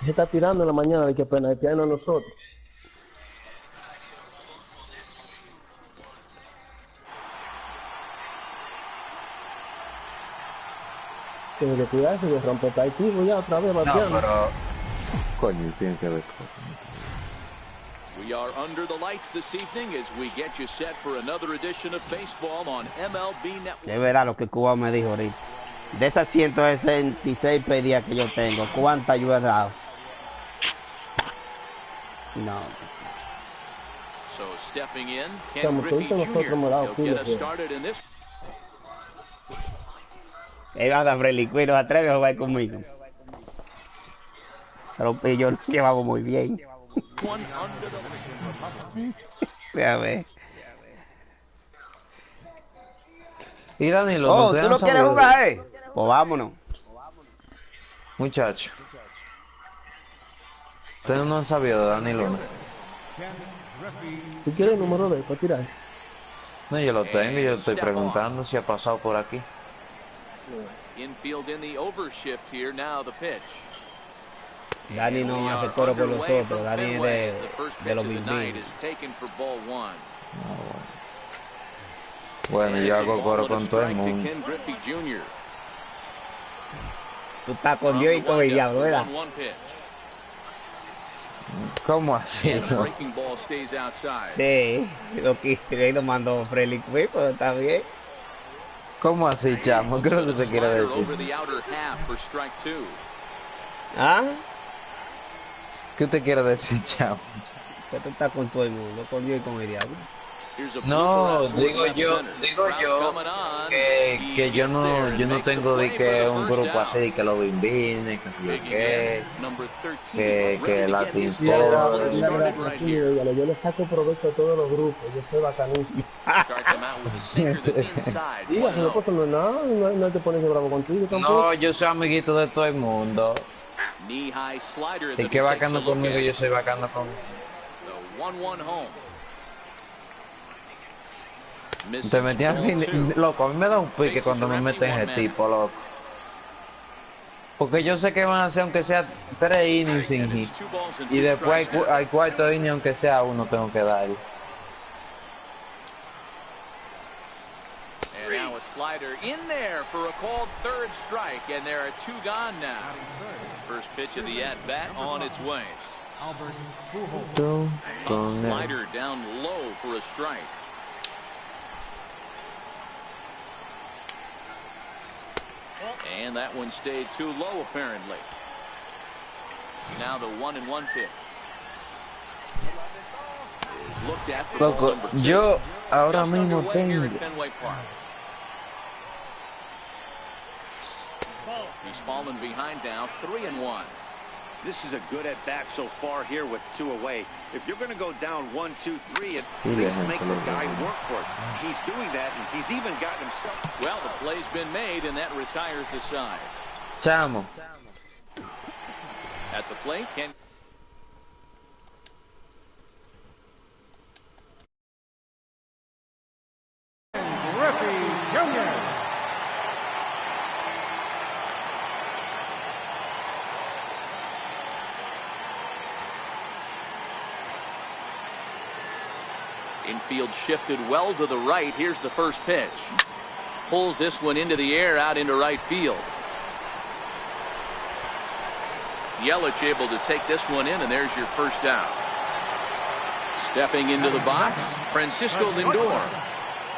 se está tirando en la mañana de que penaltearnos a nosotros. Tiene que cuidarse de romper partido ya otra vez, bateando. No, pero... Coño, tiene que ver cosas. We are under the lights this evening as we get you set for another edition of baseball on MLB Network. Es verdad lo que Cuba me dijo ahorita. De esas 166 pedidas que yo tengo, ¿cuántas yo he dado? No. So stepping in, Ken Griffey Jr. He'll get us started in this. Iba a dar Frelicuí, no se atreve a jugar conmigo. Pero yo nos llevamos muy bien. A ver. Y Danilo, Oh, ¿tú no quieres jugar, Pues vámonos. Muchacho. Ustedes no han sabido de Danilo, ¿no? ¿Tú quieres el número de él para tirar? No, yo lo tengo, yo estoy preguntando si ha pasado por aquí. Infield in the overshift here, now the pitch. Dani no hace coro por los otros, Dani es de los bimbinos. Bueno, yo hago coro con todo el mundo. Tú estás con Dios y con el diablo, ¿verdad? ¿Cómo así? No? Sí, lo mandó Freddy Quick, pero está bien. ¿Cómo así, chamo? ¿Qué es lo que se quiere decir? ¿Ah? ¿Qué usted quiere decir, chamo? Que tú estás con todo el mundo, con Dios y con el diablo. No, digo yo que yo no tengo de que un grupo así de que lo bimbine, que Latin Sport. Yo le saco provecho a todos los grupos, yo soy bacanísimo. Diga, si no pasa nada, no te pones bravo contigo tampoco. No, yo soy amiguito de todo el mundo. El que bacano conmigo, yo soy bacano conmigo. Te metías loco, a mí me da un pique cuando me meten ese tipo, loco. Porque yo sé que van a hacer aunque sea 3 innings sin hit. Y después al cuarto inning aunque sea uno tengo que darle. And now a slider in there for a called third strike, and there are 2 gone now. First pitch of the at-bat on its way. Slider down low for a strike. And that one stayed too low, apparently. Now the 1-1 pitch. Looked at for Loco, yo ahora just mismo underway here tengo. at Fenway Park. He's fallen behind now, 3-1. This is a good at bat so far here with 2 away. If you're going to go down 1, 2, 3, at least make the guy work for it. He's doing that, and he's even gotten himself. Well, the play's been made, and that retires the side. Chamo. At the plate, Ken. Griffey Jr. Infield shifted well to the right. Here's the first pitch. Pulls this one into the air out into right field. Yelich able to take this one in, and there's your first out. Stepping into the box, Francisco Lindor.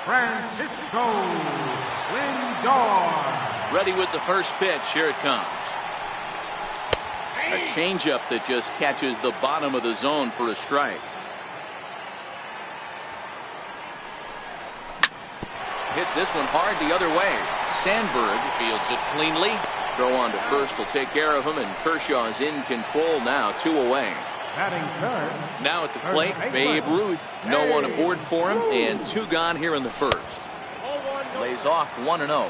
Francisco Lindor. Ready with the first pitch. Here it comes. A changeup that just catches the bottom of the zone for a strike. Hits this one hard the other way. Sandberg fields it cleanly. Throw on to first will take care of him, and Kershaw is in control now, 2 away. Batting third. Now at the plate, Babe Ruth. No one aboard for him, and 2 gone here in the first. Lays off 1-0.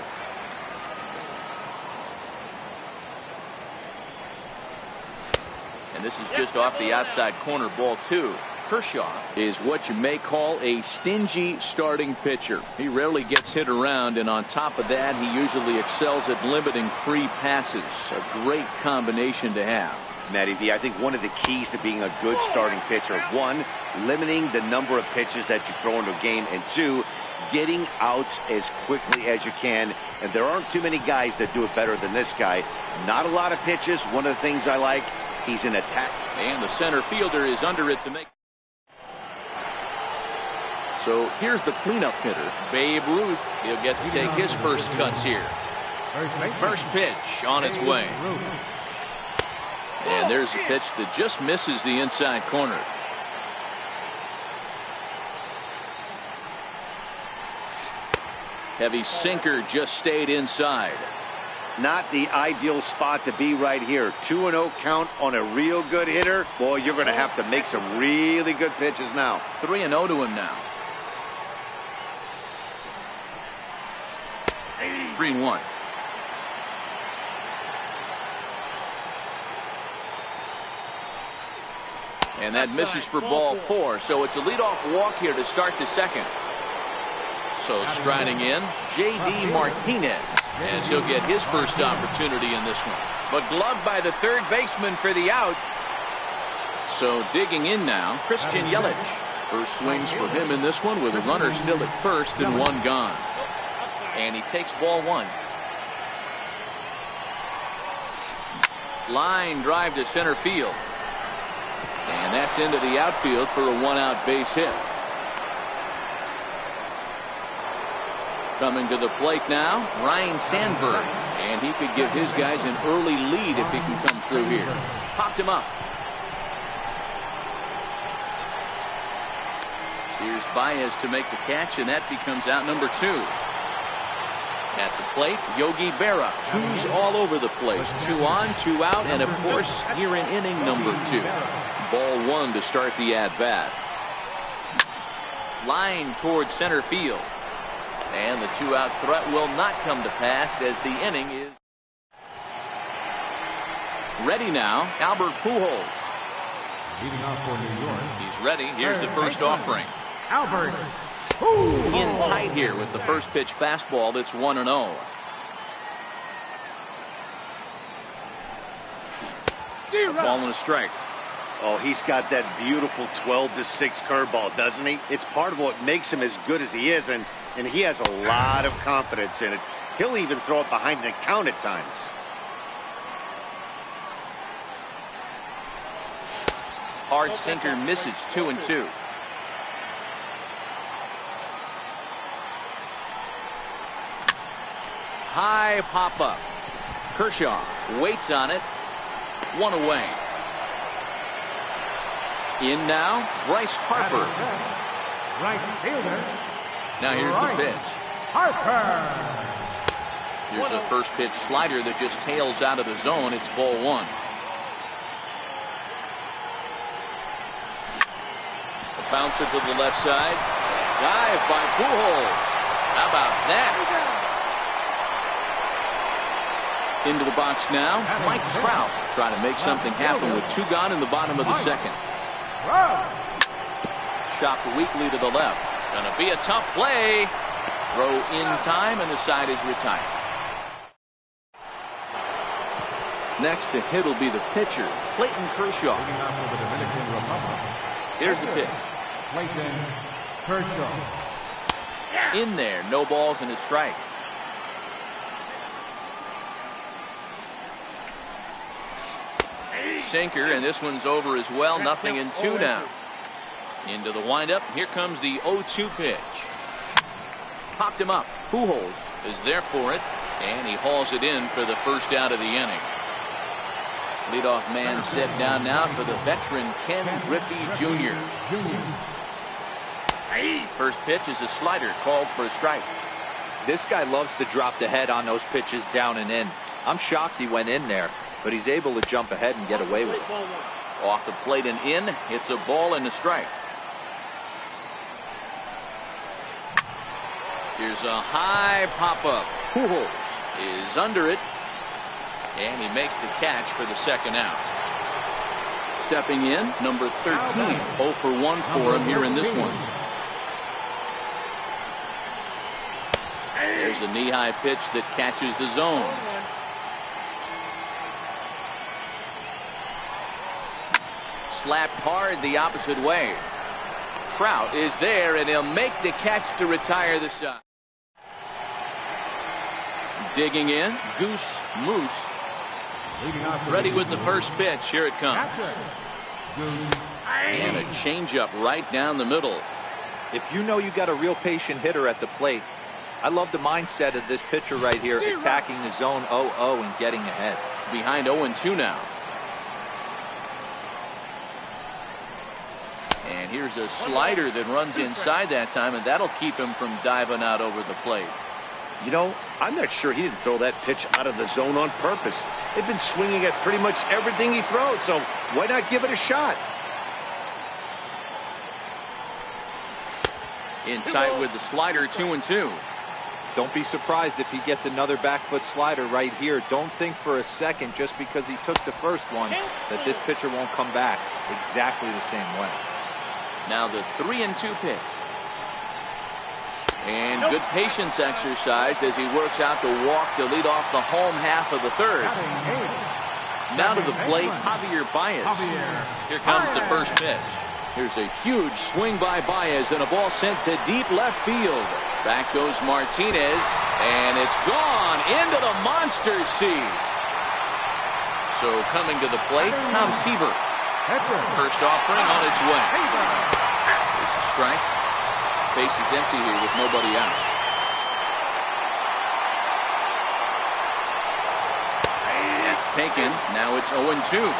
And this is just off the outside corner, ball 2. Kershaw is what you may call a stingy starting pitcher. He rarely gets hit around, and on top of that, he usually excels at limiting free passes. A great combination to have. Matty V, I think one of the keys to being a good starting pitcher, 1, limiting the number of pitches that you throw into a game, and 2, getting outs as quickly as you can. And there aren't too many guys that do it better than this guy. Not a lot of pitches. One of the things I like, he's in attack. And the center fielder is under it to make. So here's the cleanup hitter, Babe Ruth. He'll get to take his first cuts here. First pitch on its way. And there's a pitch that just misses the inside corner. Heavy sinker just stayed inside. Not the ideal spot to be right here. 2-0 count on a real good hitter. Boy, you're going to have to make some really good pitches now. 3-0 to him now. 3-1. And that misses for ball 4. So it's a leadoff walk here to start the second. So striding in, J.D. Martinez, as he'll get his first opportunity in this one. But gloved by the third baseman for the out. So digging in now, Christian Yelich. First swings for him in this one with a runner still at first and 1 gone. And he takes ball 1. Line drive to center field. And that's into the outfield for a 1-out base hit. Coming to the plate now, Ryan Sandberg. And he could give his guys an early lead if he can come through here. Popped him up. Here's Baez to make the catch, and that becomes out number 2. At the plate, Yogi Berra. 2s all over the place. 2 on, 2 out, and of course, here in inning number 2. Ball 1 to start the at-bat. Line towards center field. And the 2-out threat will not come to pass as the inning is ready now. Albert Pujols. Leading off for New York. He's ready. Here's the first offering. Albert. In tight here with the first pitch fastball. That's 1-0. Ball and a strike. Oh, he's got that beautiful 12-6 curveball, doesn't he? It's part of what makes him as good as he is, and he has a lot of confidence in it. He'll even throw it behind the count at times. Hard sinker misses. 2-2. High pop up. Kershaw waits on it. 1 away. In now, Bryce Harper. Right fielder. Now here's the pitch. Harper. Here's the first pitch slider that just tails out of the zone. It's ball 1. A bouncer to the left side. Dive by Pujols. How about that? Into the box now, Mike Trout trying to make something happen with 2 gone in the bottom of the second. Chopped weakly to the left. Gonna be a tough play. Throw in time, and the side is retired. Next to hit will be the pitcher, Clayton Kershaw. Leading off for the Dominican Republic. Here's the pitch. Clayton Kershaw. In there, no balls and a strike. Sinker, and this one's over as well. 0-2 now. Into the windup. Here comes the 0-2 pitch. Popped him up. Pujols is there for it, and he hauls it in for the first out of the inning. Leadoff man set down now for the veteran Ken Griffey Jr. First pitch is a slider called for a strike. This guy loves to drop the head on those pitches down and in. I'm shocked he went in there, but he's able to jump ahead and get away with it. Off the plate and in. It's a ball and a strike. Here's a high pop-up. Pujols is under it, and he makes the catch for the second out. stepping in, number 13. 0 for 1 for him here in this one. There's a knee-high pitch that catches the zone. Slapped hard the opposite way. Trout is there, and he'll make the catch to retire the side. Digging in, Goose Moose. Ready with the first pitch. Here it comes. And a changeup right down the middle. If you know you got a real patient hitter at the plate, I love the mindset of this pitcher right here, attacking the zone 0-0 and getting ahead. Behind 0-2 now. And here's a slider that runs inside that time, and that'll keep him from diving out over the plate. You know, I'm not sure he didn't throw that pitch out of the zone on purpose. They've been swinging at pretty much everything he throws, so why not give it a shot? In tight with the slider, 2-2. Don't be surprised if he gets another back foot slider right here. Don't think for a second, just because he took the first one, that this pitcher won't come back exactly the same way. Now the 3-2 pitch. And good patience exercised as he works out the walk to lead off the home half of the third. Now to the plate, Javier Baez. Here comes the first pitch. Here's a huge swing by Baez and a ball sent to deep left field. Back goes Martinez, and it's gone into the monster seats. So coming to the plate, Tom Seaver. First offering on its way. There's a strike. Base is empty here with nobody out. That's taken. Now it's 0-2.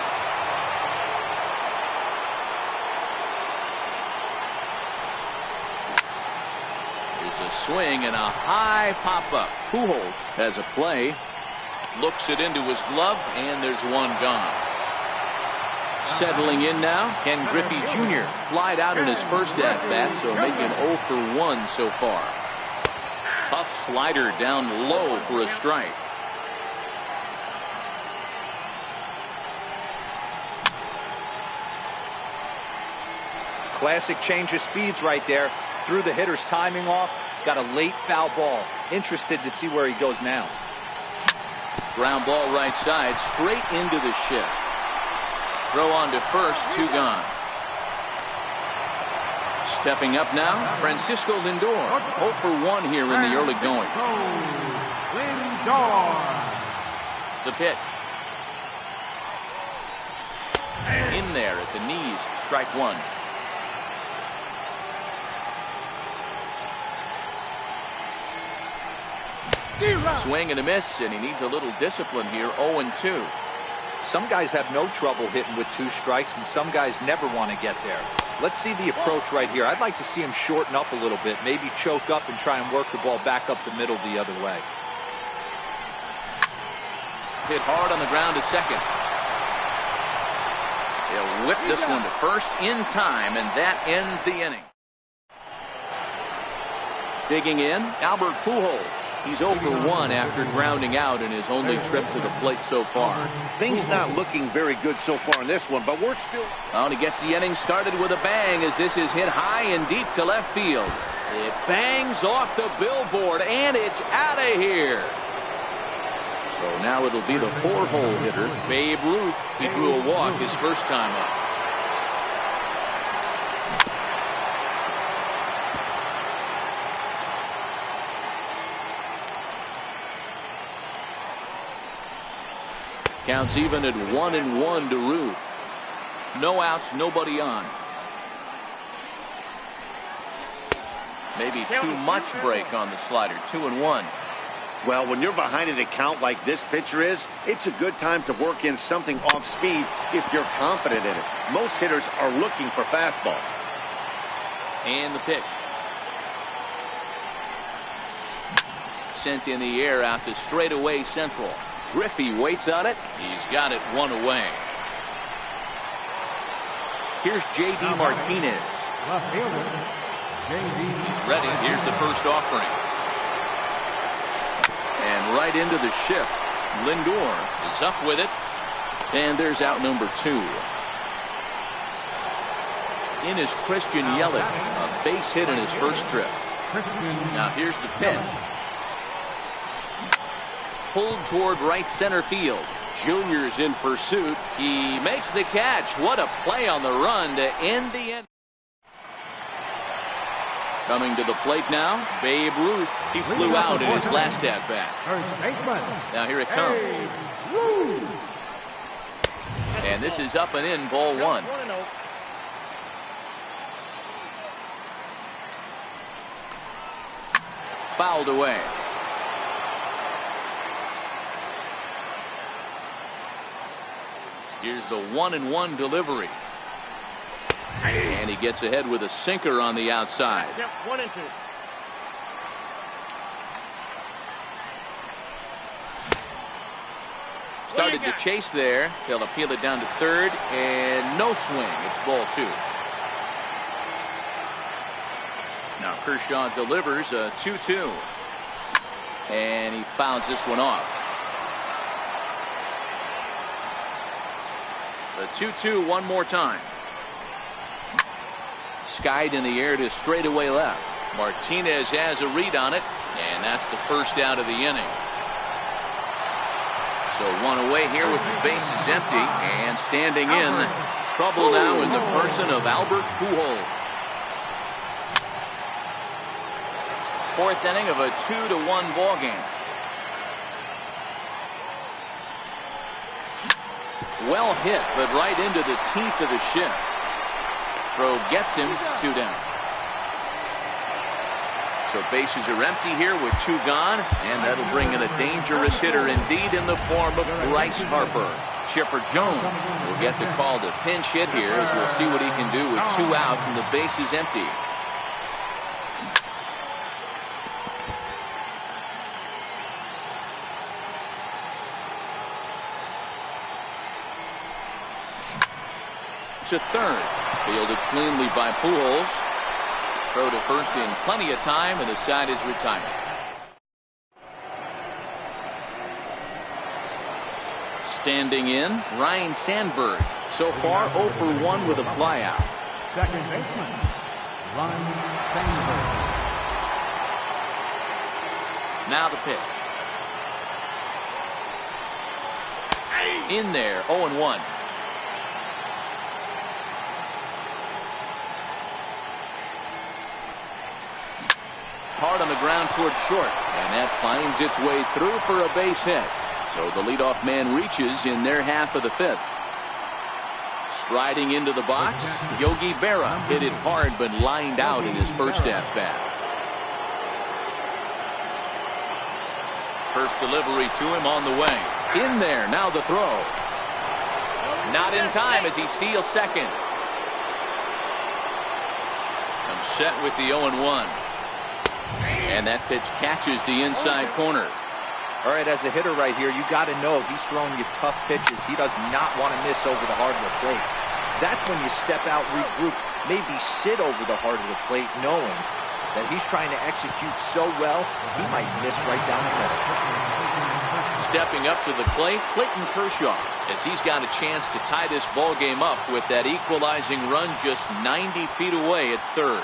There's a swing and a high pop-up. Pujols has a play. Looks it into his glove, and there's one gone. Settling in now, Ken Griffey Jr. flied out in his first at-bat, so making 0 for 1 so far. Tough slider down low for a strike. Classic change of speeds right there. Threw the hitter's timing off. Got a late foul ball. Interested to see where he goes now. Ground ball right side, straight into the shift. Throw on to first, 2 gone. Stepping up now, Francisco Lindor. 0 for 1 here in the early going. The pitch. In there at the knees, strike 1. Swing and a miss, and he needs a little discipline here. 0-2. Some guys have no trouble hitting with 2 strikes, and some guys never want to get there. Let's see the approach right here. I'd like to see him shorten up a little bit, maybe choke up and try and work the ball back up the middle the other way. Hit hard on the ground to second. He'll whip this one to first in time, and that ends the inning. Digging in, Albert Pujols. He's 0 for 1 after grounding out in his only trip to the plate so far. Things not looking very good so far in this one, but we're still... Well, and he gets the inning started with a bang as this is hit high and deep to left field. It bangs off the billboard, and it's out of here. So now it'll be the 4-hole hitter, Babe Ruth. He drew a walk his first time up. Counts even at 1-1 to Ruth. No outs, nobody on. Maybe too much break on the slider. 2-1. Well, when you're behind in a count like this pitcher is, it's a good time to work in something off speed if you're confident in it. Most hitters are looking for fastball. And the pitch. Sent in the air out to straightaway central. Griffey waits on it. He's got it 1 away. Here's J.D. Martinez. He's ready. Here's the first offering. And right into the shift. Lindor is up with it. And there's out number 2. in is Christian Yelich, a base hit in his first trip. Now here's the pitch. Pulled toward right center field. Junior's in pursuit. He makes the catch. What a play on the run to end the end. Coming to the plate now, Babe Ruth. He flew out in his last at-bat. Now here it comes. And this is up and in, ball one. Fouled away. Here's the 1-1 delivery. And he gets ahead with a sinker on the outside. Yep, 1-2. Started to chase there. They'll appeal it down to third, and no swing. It's ball two. Now Kershaw delivers a 2-2. And he fouls this one off. The 2-2 one more time. Skied in the air to straightaway left. Martinez has a read on it, and that's the first out of the inning. So one away here with the bases empty, and standing in, trouble now in the person of Albert Pujols. Fourth inning of a 2-1 ball game. Well hit, but right into the teeth of the shift. Throw gets him 2 down. So bases are empty here with 2 gone, and that'll bring in a dangerous hitter indeed in the form of Bryce Harper. Chipper Jones will get the call to pinch hit here, as we'll see what he can do with 2 out and the bases empty. To third, fielded cleanly by Pujols. Throw to first in plenty of time, and the side is retired. Standing in, Ryan Sandberg. So far 0 for 1 with a flyout. Second baseman, Ryan Sandberg. Now the pitch. In there, 0-1. Hard on the ground toward short, and that finds its way through for a base hit. So the leadoff man reaches in their half of the fifth. Striding into the box, Yogi Berra hit it hard but lined out in his first at-bat. First delivery to him on the way. In there, now the throw. Not in time as he steals second. Comes set with the 0-1. And that pitch catches the inside corner. All right, as a hitter right here, you got to know he's throwing you tough pitches. He does not want to miss over the heart of the plate. That's when you step out, regroup, maybe sit over the heart of the plate, knowing that he's trying to execute so well, he might miss right down the middle. Stepping up to the plate, Clayton Kershaw, as he's got a chance to tie this ball game up with that equalizing run just 90 feet away at third.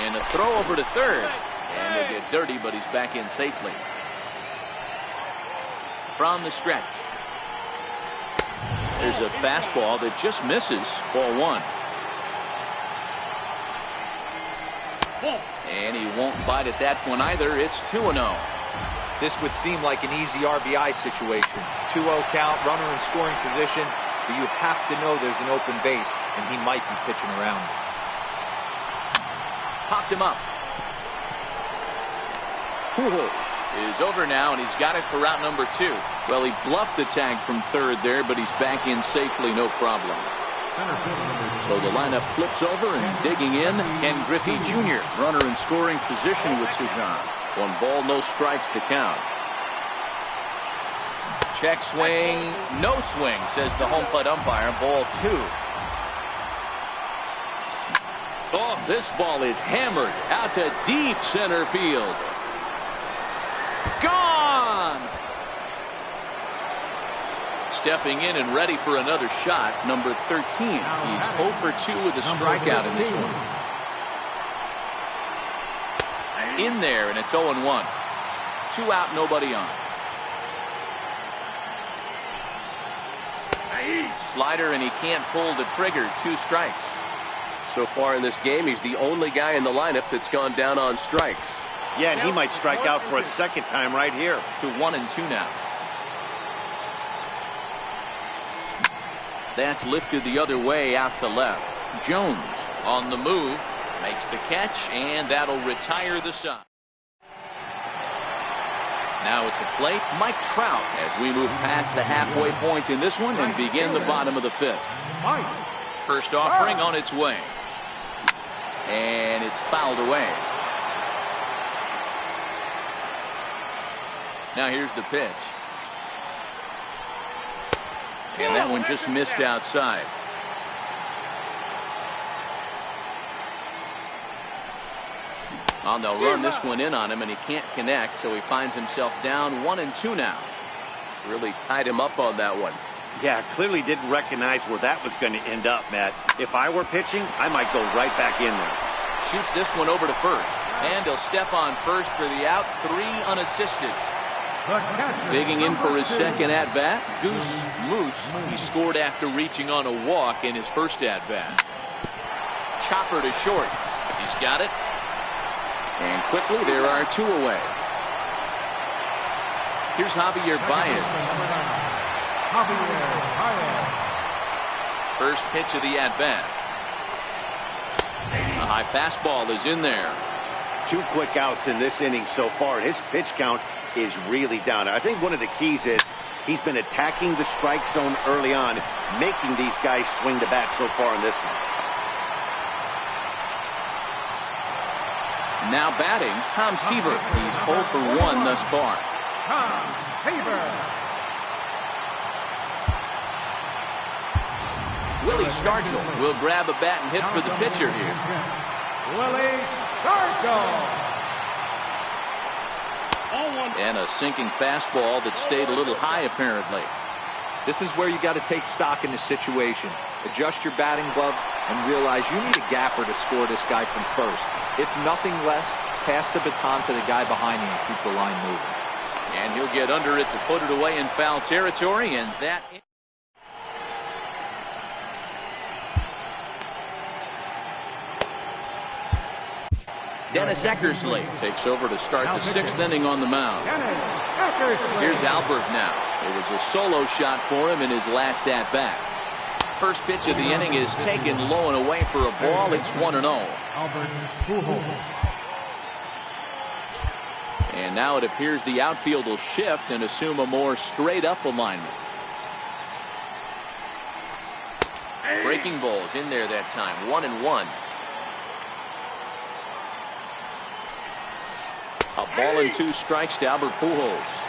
And a throw over to third. And they get dirty, but he's back in safely. From the stretch. There's a fastball that just misses. Ball one. And he won't bite at that one either. It's 2-0. This would seem like an easy RBI situation. 2-0 count, runner in scoring position, but you have to know there's an open base, and he might be pitching around. Popped him up. Pujols is over now, and he's got it for route number 2. Well, he bluffed the tag from third there, but he's back in safely, no problem. So the lineup flips over, and digging in, Ken Griffey Jr., runner in scoring position with 2 gone. 1 ball, no strikes to count. Check swing, no swing, says the home plate umpire. Ball 2. Oh, this ball is hammered out to deep center field. Gone! stepping in and ready for another shot, number 13. He's 0 for 2 with a strikeout in this one. In there, and it's 0-1. 2 out, nobody on. Slider, and he can't pull the trigger. 2 strikes. So far in this game, he's the only guy in the lineup that's gone down on strikes. Yeah, and he might strike out for a second time right here. To 1-2 now. That's lifted the other way out to left. Jones on the move, makes the catch, and that'll retire the side. Now at the plate, Mike Trout, as we move past the halfway point in this one and begin the bottom of the 5th. First offering on its way. And it's fouled away. Now here's the pitch. And that one just missed outside. They'll run this one in on him, and he can't connect, so he finds himself down 1-2 now. Really tied him up on that one. Yeah, clearly didn't recognize where that was going to end up, Matt. If I were pitching, I might go right back in there. Shoots this one over to first, and he'll step on first for the out. 3 unassisted. Digging in for his second at-bat, Goose Moose. He scored after reaching on a walk in his first at-bat. Chopper to short. He's got it. And quickly, there are 2 away. Here's Javier Baez. First pitch of the at-bat. A high fastball is in there. 2 quick outs in this inning so far. His pitch count is really down. I think one of the keys is he's been attacking the strike zone early on, making these guys swing the bat so far in this one. Now batting, Tom Seaver. He's 0 for 1 thus far. Tom Seaver. Willie Stargell will grab a bat and hit for the pitcher here. Willie Stargell. And a sinking fastball that stayed a little high apparently. This is where you got to take stock in the situation. Adjust your batting gloves and realize you need a gapper to score this guy from first. If nothing less, pass the baton to the guy behind you and keep the line moving. And he'll get under it to put it away in foul territory, and that... Dennis Eckersley takes over to start the 6th inning on the mound. Here's Albert now. It was a solo shot for him in his last at-bat. First pitch of the inning is taken low and away for a ball. It's 1-0. And now it appears the outfield will shift and assume a more straight-up alignment. Breaking balls in there that time. 1-1. A ball and 2 strikes to Albert Pujols.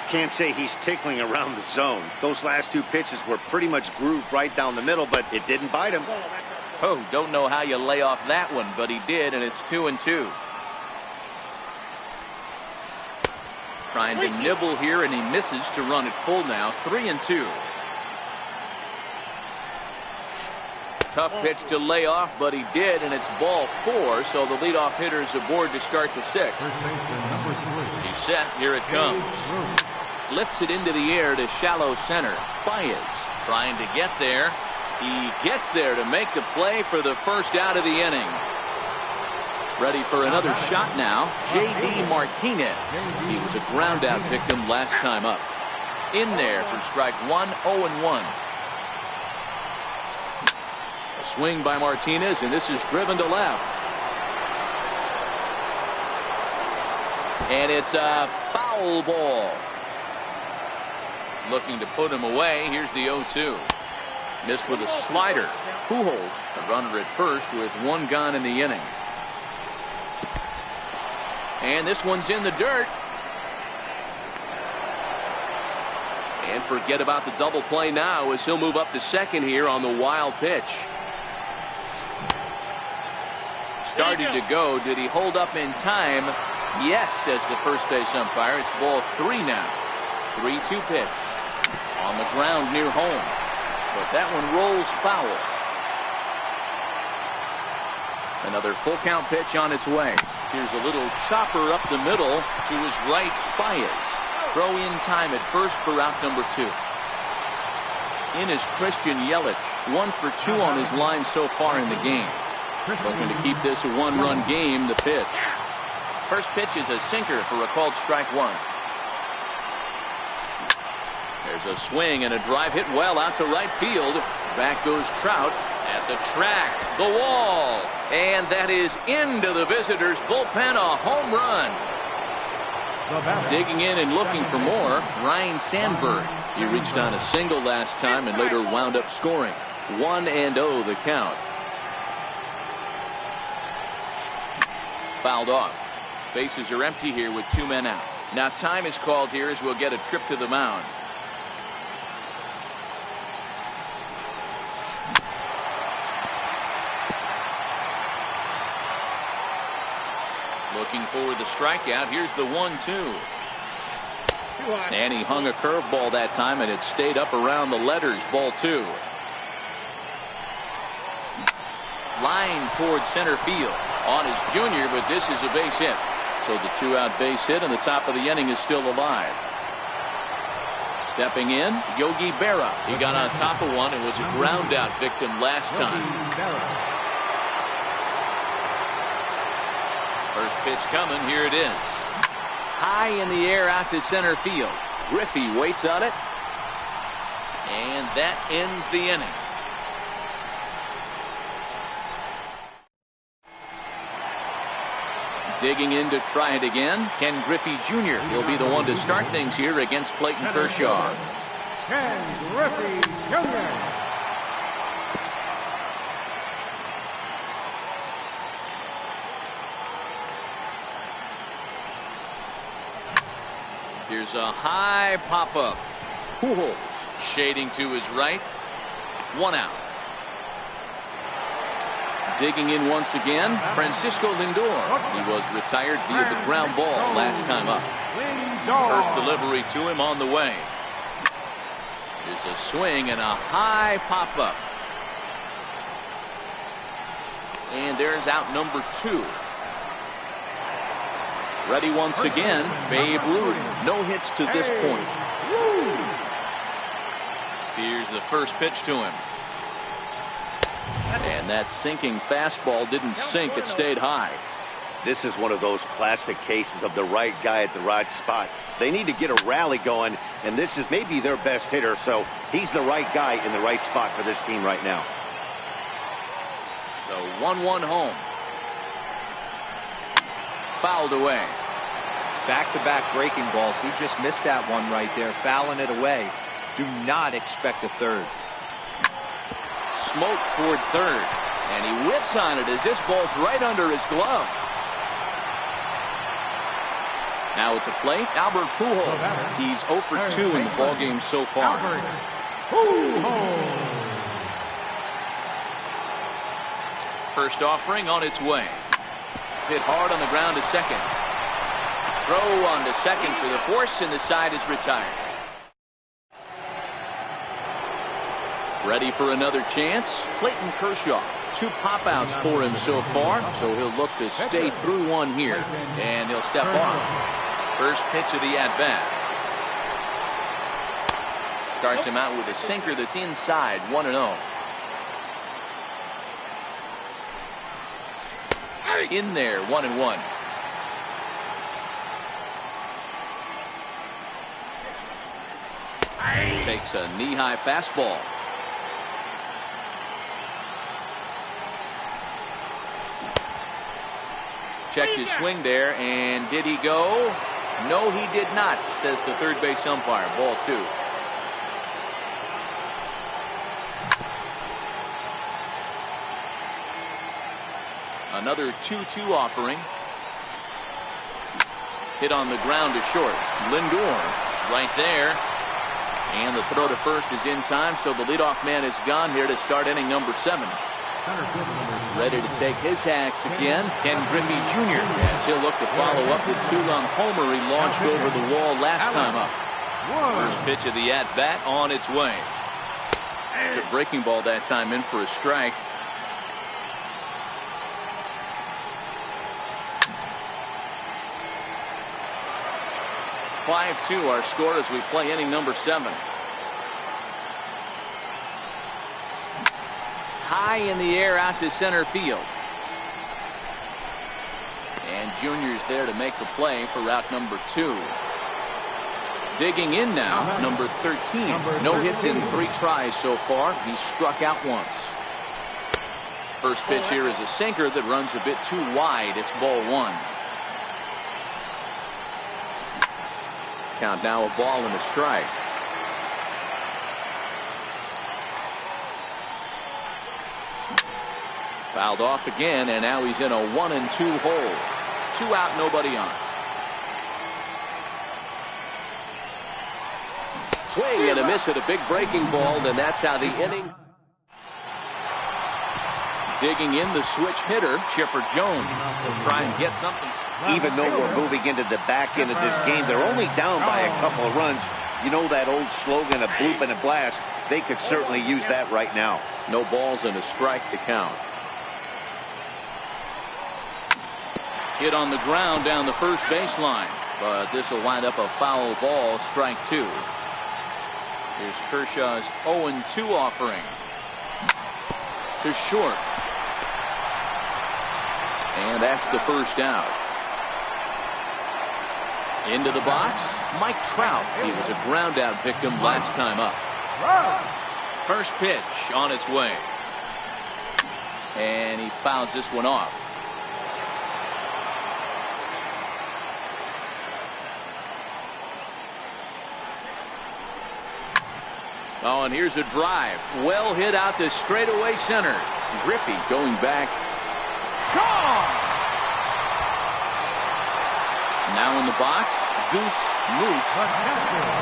Can't say he's tickling around the zone. Those last 2 pitches were pretty much grooved right down the middle, but it didn't bite him. Oh, don't know how you lay off that one, but he did, and it's 2-2. Trying to nibble here, and he misses to run it full now. 3-2. Tough pitch to lay off, but he did, and it's ball 4, so the leadoff hitter is aboard to start the 6th. He's set. Here it comes. Lifts it into the air to shallow center. Baez trying to get there. He gets there to make the play for the first out of the inning. Ready for another shot now. J.D. Martinez. He was a ground out victim last time up. In there for strike 1, 0-1. Swing by Martinez, and this is driven to left. And it's a foul ball. Looking to put him away. Here's the 0-2. Missed with a slider. Pujols, a runner at first with 1 gone in the inning. And this one's in the dirt. And forget about the double play now as he'll move up to second here on the wild pitch. Started to go. Did he hold up in time? Yes, says the first base umpire. It's ball 3 now. 3-2 pitch. On the ground near home. But that one rolls foul. Another full count pitch on its way. Here's a little chopper up the middle to his right, Baez. Throw in time at first for out number 2. In is Christian Yelich. 1 for 2 on his line so far in the game. Looking to keep this a one-run game. The pitch. First pitch is a sinker for a called strike 1. There's a swing and a drive hit well out to right field. Back goes Trout at the track, the wall, and that is into the visitors' bullpen, a home run. Digging in and looking for more, Ryan Sandberg. He reached on a single last time and later wound up scoring. 1-0 the count. Fouled off. Bases are empty here with 2 men out. Now time is called here as we'll get a trip to the mound. Looking for the strikeout. Here's the 1-2. And he hung a curveball that time, and it stayed up around the letters. Ball 2. Line towards center field. On his junior, but this is a base hit. So the 2-out base hit, and the top of the inning is still alive. Stepping in, Yogi Berra. He got on top of one and was a ground out victim last time. First pitch coming. Here it is. High in the air out to center field. Griffey waits on it. And that ends the inning. Digging in to try it again. Ken Griffey Jr. He'll be the one to start things here against Clayton Kershaw. Ken Griffey Jr. Here's a high pop-up. Pujols shading to his right. 1 out. Digging in once again, Francisco Lindor. He was retired via the ground ball last time up. First delivery to him on the way. There's a swing and a high pop-up. And there's out number 2. Ready once again, Babe Ruth. No hits to this point. Here's the first pitch to him. And that sinking fastball didn't sink, it stayed high. This is one of those classic cases of the right guy at the right spot. They need to get a rally going, and this is maybe their best hitter, so he's the right guy in the right spot for this team right now. So 1-1 home. Fouled away. Back-to-back breaking balls. He just missed that one right there, fouling it away. Do not expect a third. Smoke toward third, and he whips on it as this ball's right under his glove. Now at the plate, Albert Pujols. He's 0 for 2 in the ballgame so far. First offering on its way. Hit hard on the ground to second. Throw on to second for the force, and the side is retired. Ready for another chance. Clayton Kershaw. 2 pop-outs for him so far, so he'll look to stay through one here, and he'll step off. First pitch of the at-bat. Starts him out with a sinker that's inside. 1-0. In there, 1-1. Takes a knee-high fastball. Checked his swing there, and did he go? No, he did not, says the third base umpire. Ball 2. Another 2-2 offering. Hit on the ground to short. Lindor right there. And the throw to first is in time, so the leadoff man is gone here to start inning number 7. Ready to take his hacks again, Ken Griffey Jr. as he'll look to follow up the 2-run homer he launched over the wall last time up. First pitch of the at-bat on its way. The breaking ball that time in for a strike. (5-2) our score as we play inning number 7. High in the air out to center field. And Junior's there to make the play for route number 2. Digging in now, number 13. No hits in 3 tries so far. He's struck out once. First pitch here is a sinker that runs a bit too wide. It's ball 1. Count now, a ball and a strike. Fouled off again, and now he's in a 1-2 hole. 2 out, nobody on. Swing and a miss at a big breaking ball, and that's how the inning. Digging in, the switch hitter, Chipper Jones, will try and get something. Even though we're moving into the back end of this game, they're only down by a couple of runs. You know that old slogan, a bloop and a blast. They could certainly use that right now. No balls and a strike to count. Hit on the ground down the first baseline, but this will wind up a foul ball, strike 2. Here's Kershaw's 0-2 offering. To short. And that's the first out. Into the box, Mike Trout. He was a ground out victim last time up. First pitch on its way. And he fouls this one off. Oh, and here's a drive. Well hit out to straightaway center. Griffey going back. Gone! Now in the box, Goose Moose.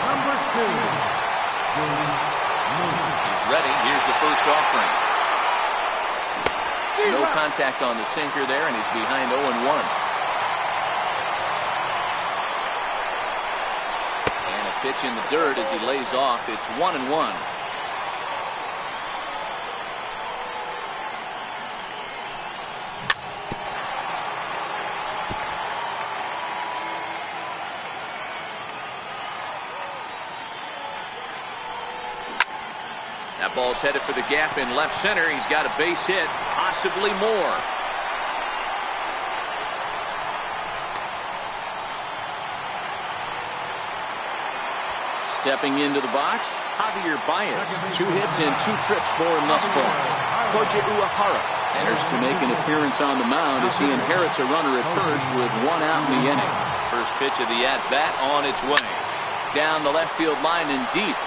Number 2. He's ready. Here's the first offering. No contact on the sinker there, and he's behind 0-1. And a pitch in the dirt as he lays off. It's 1-1. That ball's headed for the gap in left center. He's got a base hit, possibly more. Stepping into the box, Javier Baez. 2 hits and 2 trips for him thus far. Koji Uehara enters to make an appearance on the mound as he inherits a runner at first with 1 out in the inning. First pitch of the at-bat on its way. Down the left field line and deep.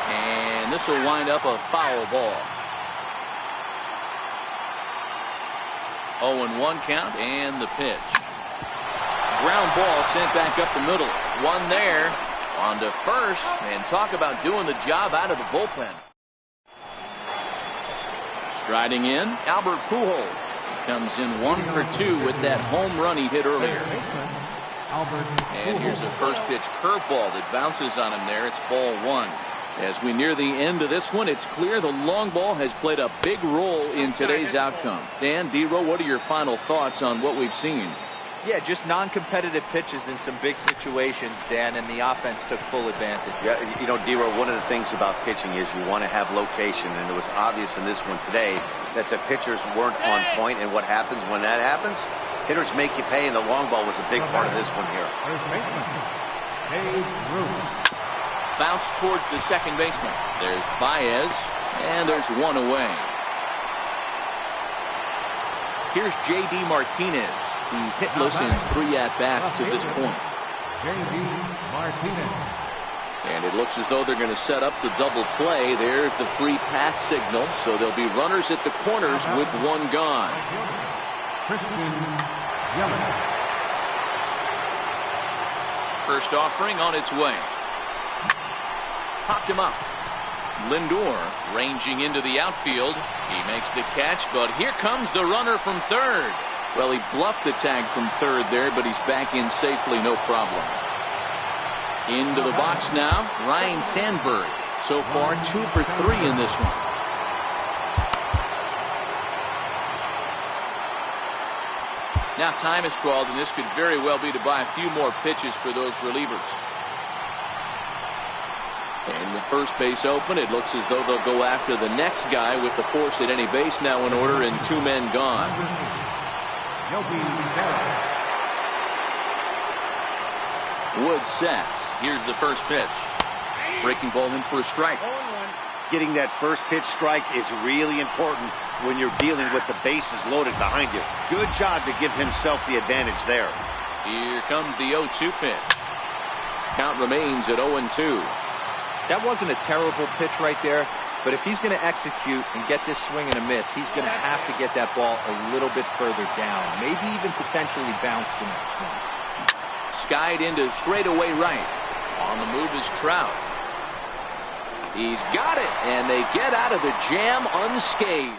And this will wind up a foul ball. 0-1 count and the pitch. Ground ball sent back up the middle. 1 there. On to first. And talk about doing the job out of the bullpen. Striding in, Albert Pujols comes in 1 for 2 with that home run he hit earlier. And here's a first pitch curveball that bounces on him there. It's ball 1. As we near the end of this one, it's clear the long ball has played a big role in today's outcome. Dan, D-Row, what are your final thoughts on what we've seen? Yeah, just non-competitive pitches in some big situations, Dan, and the offense took full advantage. Yeah, you know, D-Row, one of the things about pitching is you want to have location, and it was obvious in this one today that the pitchers weren't on point, and what happens when that happens? Hitters make you pay, and the long ball was a big part of this one here. Bounce towards the second baseman. There's Baez, and there's 1 away. Here's J.D. Martinez. He's hitless in 3 at-bats to this point. J.D. Martinez. And it looks as though they're going to set up the double play. There's the free pass signal. So there'll be runners at the corners with 1 gone. First offering on its way. Popped him up. Lindor ranging into the outfield. He makes the catch, but here comes the runner from third. Well, he bluffed the tag from third there, but he's back in safely, no problem. Into the box now, Ryan Sandberg. So far, 2 for 3 in this one. Now time is called, and this could very well be to buy a few more pitches for those relievers. And with first base open, it looks as though they'll go after the next guy with the force at any base now in order and 2 men gone. Wood sets. Here's the first pitch. Breaking ball in for a strike. Getting that first pitch strike is really important when you're dealing with the bases loaded behind you. Good job to give himself the advantage there. Here comes the 0-2 pitch. Count remains at 0-2. That wasn't a terrible pitch right there, but if he's going to execute and get this swing and a miss, he's going to have to get that ball a little bit further down, maybe even potentially bounce the next one. Skied into straightaway right. On the move is Trout. He's got it, and they get out of the jam unscathed.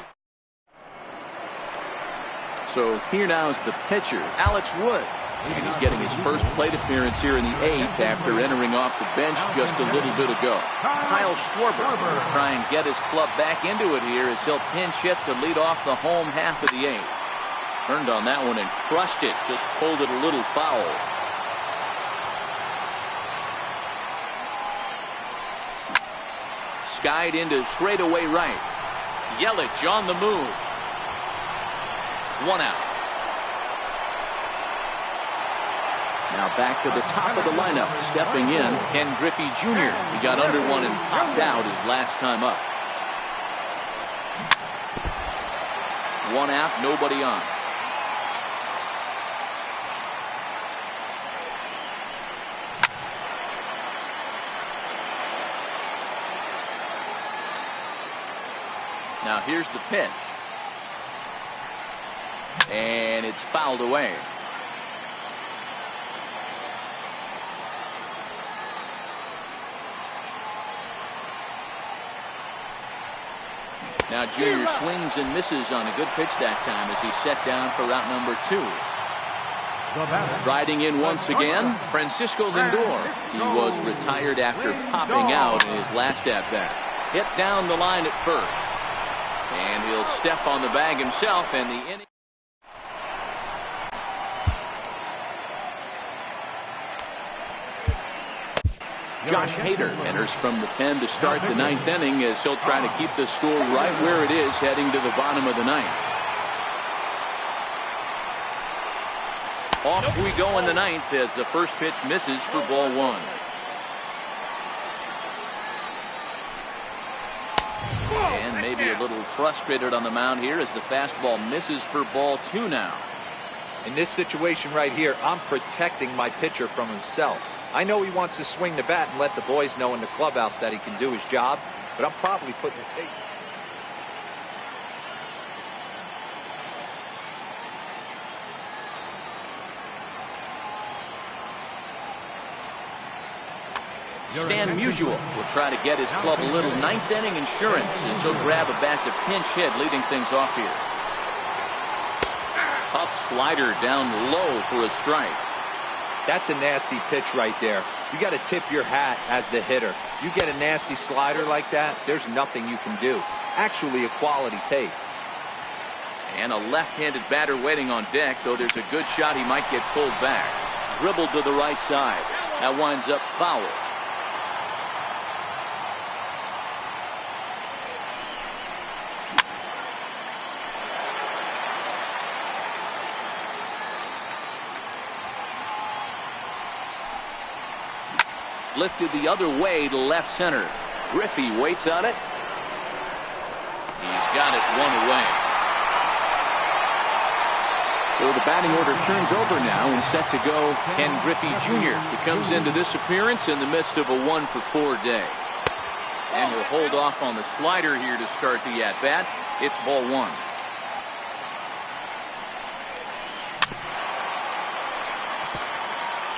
So here now is the pitcher, Alex Wood. And he's getting his first plate appearance here in the 8th after entering off the bench just a little bit ago. Kyle Schwarber will try and get his club back into it here as he'll pinch hit to lead off the home half of the 8th. Turned on that one and crushed it, just pulled it a little foul. Skied into straightaway right. Yelich on the move. 1 out. Now back to the top of the lineup. Stepping in, Ken Griffey Jr. He got under one and popped out his last time up. 1 out, nobody on. Now here's the pitch. And it's fouled away. Now Junior swings and misses on a good pitch that time as he's set down for route number 2. Riding in once again, Francisco Lindor. He was retired after popping out in his last at-bat. Hit down the line at first. And he'll step on the bag himself, and the inning. Josh Hader enters from the pen to start the 9th inning as he'll try to keep the score right where it is heading to the bottom of the 9th. Off we go in the 9th as the first pitch misses for ball 1. And maybe a little frustrated on the mound here as the fastball misses for ball 2 now. In this situation right here, I'm protecting my pitcher from himself. I know he wants to swing the bat and let the boys know in the clubhouse that he can do his job, but I'm probably putting the tape. Stan Musial will try to get his club a little 9th inning insurance as he'll grab a bat to pinch hit, leading things off here. Tough slider down low for a strike. That's a nasty pitch right there. You got to tip your hat as the hitter. You get a nasty slider like that, there's nothing you can do. Actually, a quality take. And a left-handed batter waiting on deck, though there's a good shot he might get pulled back. Dribbled to the right side. That winds up foul. Lifted the other way to left center. Griffey waits on it. He's got it 1 away. So the batting order turns over now and set to go Ken Griffey Jr. He comes into this appearance in the midst of a 1-for-4 day. And he'll hold off on the slider here to start the at-bat. It's ball 1.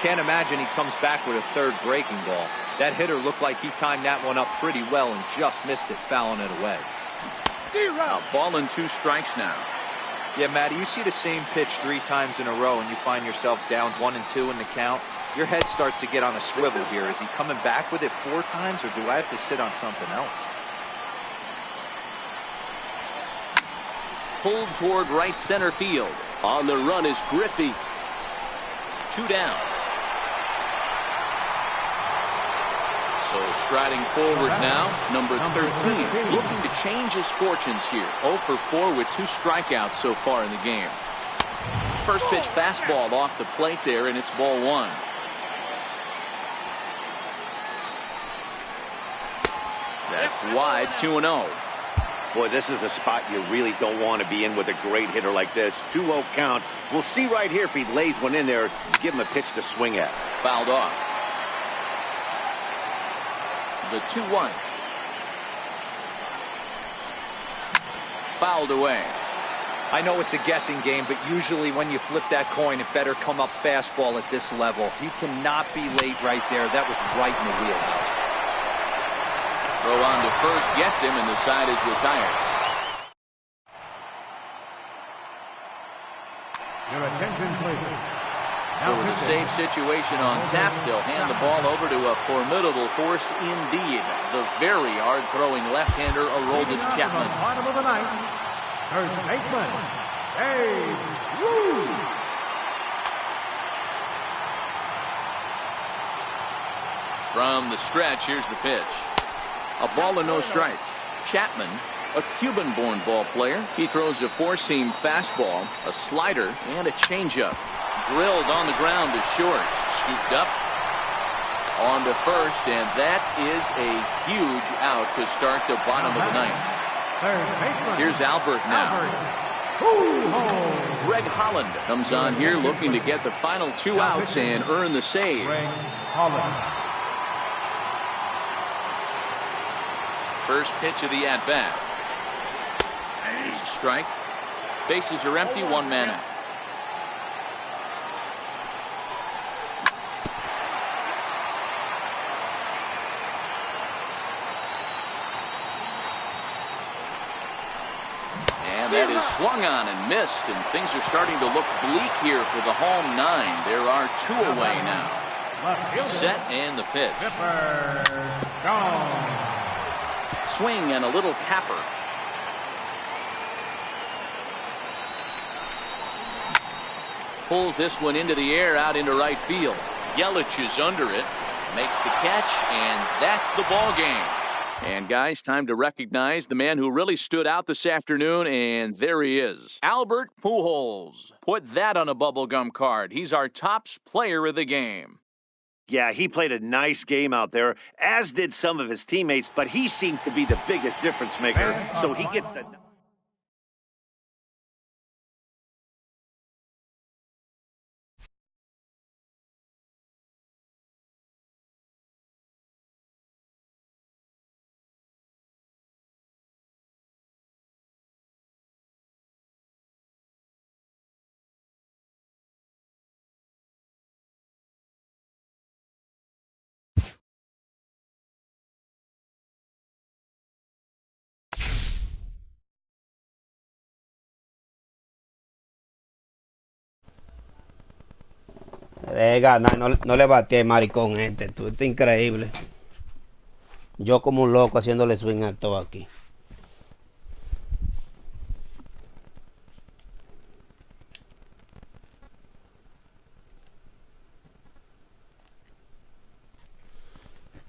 Can't imagine he comes back with a third breaking ball. That hitter looked like he timed that one up pretty well and just missed it, fouling it away. A ball and 2 strikes now. Yeah, Matty, you see the same pitch 3 times in a row and you find yourself down 1 and 2 in the count. Your head starts to get on a swivel here. Is he coming back with it 4 times, or do I have to sit on something else? Pulled toward right center field. On the run is Griffey. 2 down. So striding forward now, number 13, looking to change his fortunes here. 0 for 4 with 2 strikeouts so far in the game. First pitch fastball off the plate there, and it's ball 1. That's wide, 2-0. Boy, this is a spot you really don't want to be in with a great hitter like this. 2-0 count. We'll see right here if he lays one in there, give him a pitch to swing at. Fouled off. The 2-1. Fouled away. I know it's a guessing game, but usually when you flip that coin, it better come up fastball at this level. He cannot be late right there. That was right in the wheelhouse. Throw on to first, gets him, and the side is retired. Your attention, please. So with a safe situation on tap, they'll hand the ball over to a formidable force indeed. The very hard-throwing left-hander, Aroldis Chapman. Bottom of the ninth, first baseman, Dave Woo. From the stretch, here's the pitch. A ball and no strikes. Chapman, a Cuban-born ball player. He throws a four-seam fastball, a slider, and a changeup. Drilled on the ground to short. Scooped up. On to first, and that is a huge out to start the bottom of the ninth. Here's Albert now. Greg Holland comes on here looking to get the final 2 outs and earn the save. First pitch of the at-bat. There's a strike. Bases are empty, 1 man out. And that is swung on and missed, and things are starting to look bleak here for the home 9. There are 2 away now. Set and the pitch. Swing and a little tapper. Pulls this one into the air out into right field. Yelich is under it. Makes the catch, and that's the ball game. And guys, time to recognize the man who really stood out this afternoon, and there he is. Albert Pujols. Put that on a bubblegum card. He's our tops player of the game. Yeah, he played a nice game out there, as did some of his teammates, but he seemed to be the biggest difference maker, so he gets the... De ganar, no le batí maricón este, tú, esto es increíble. Yo como un loco haciéndole swing a todo aquí.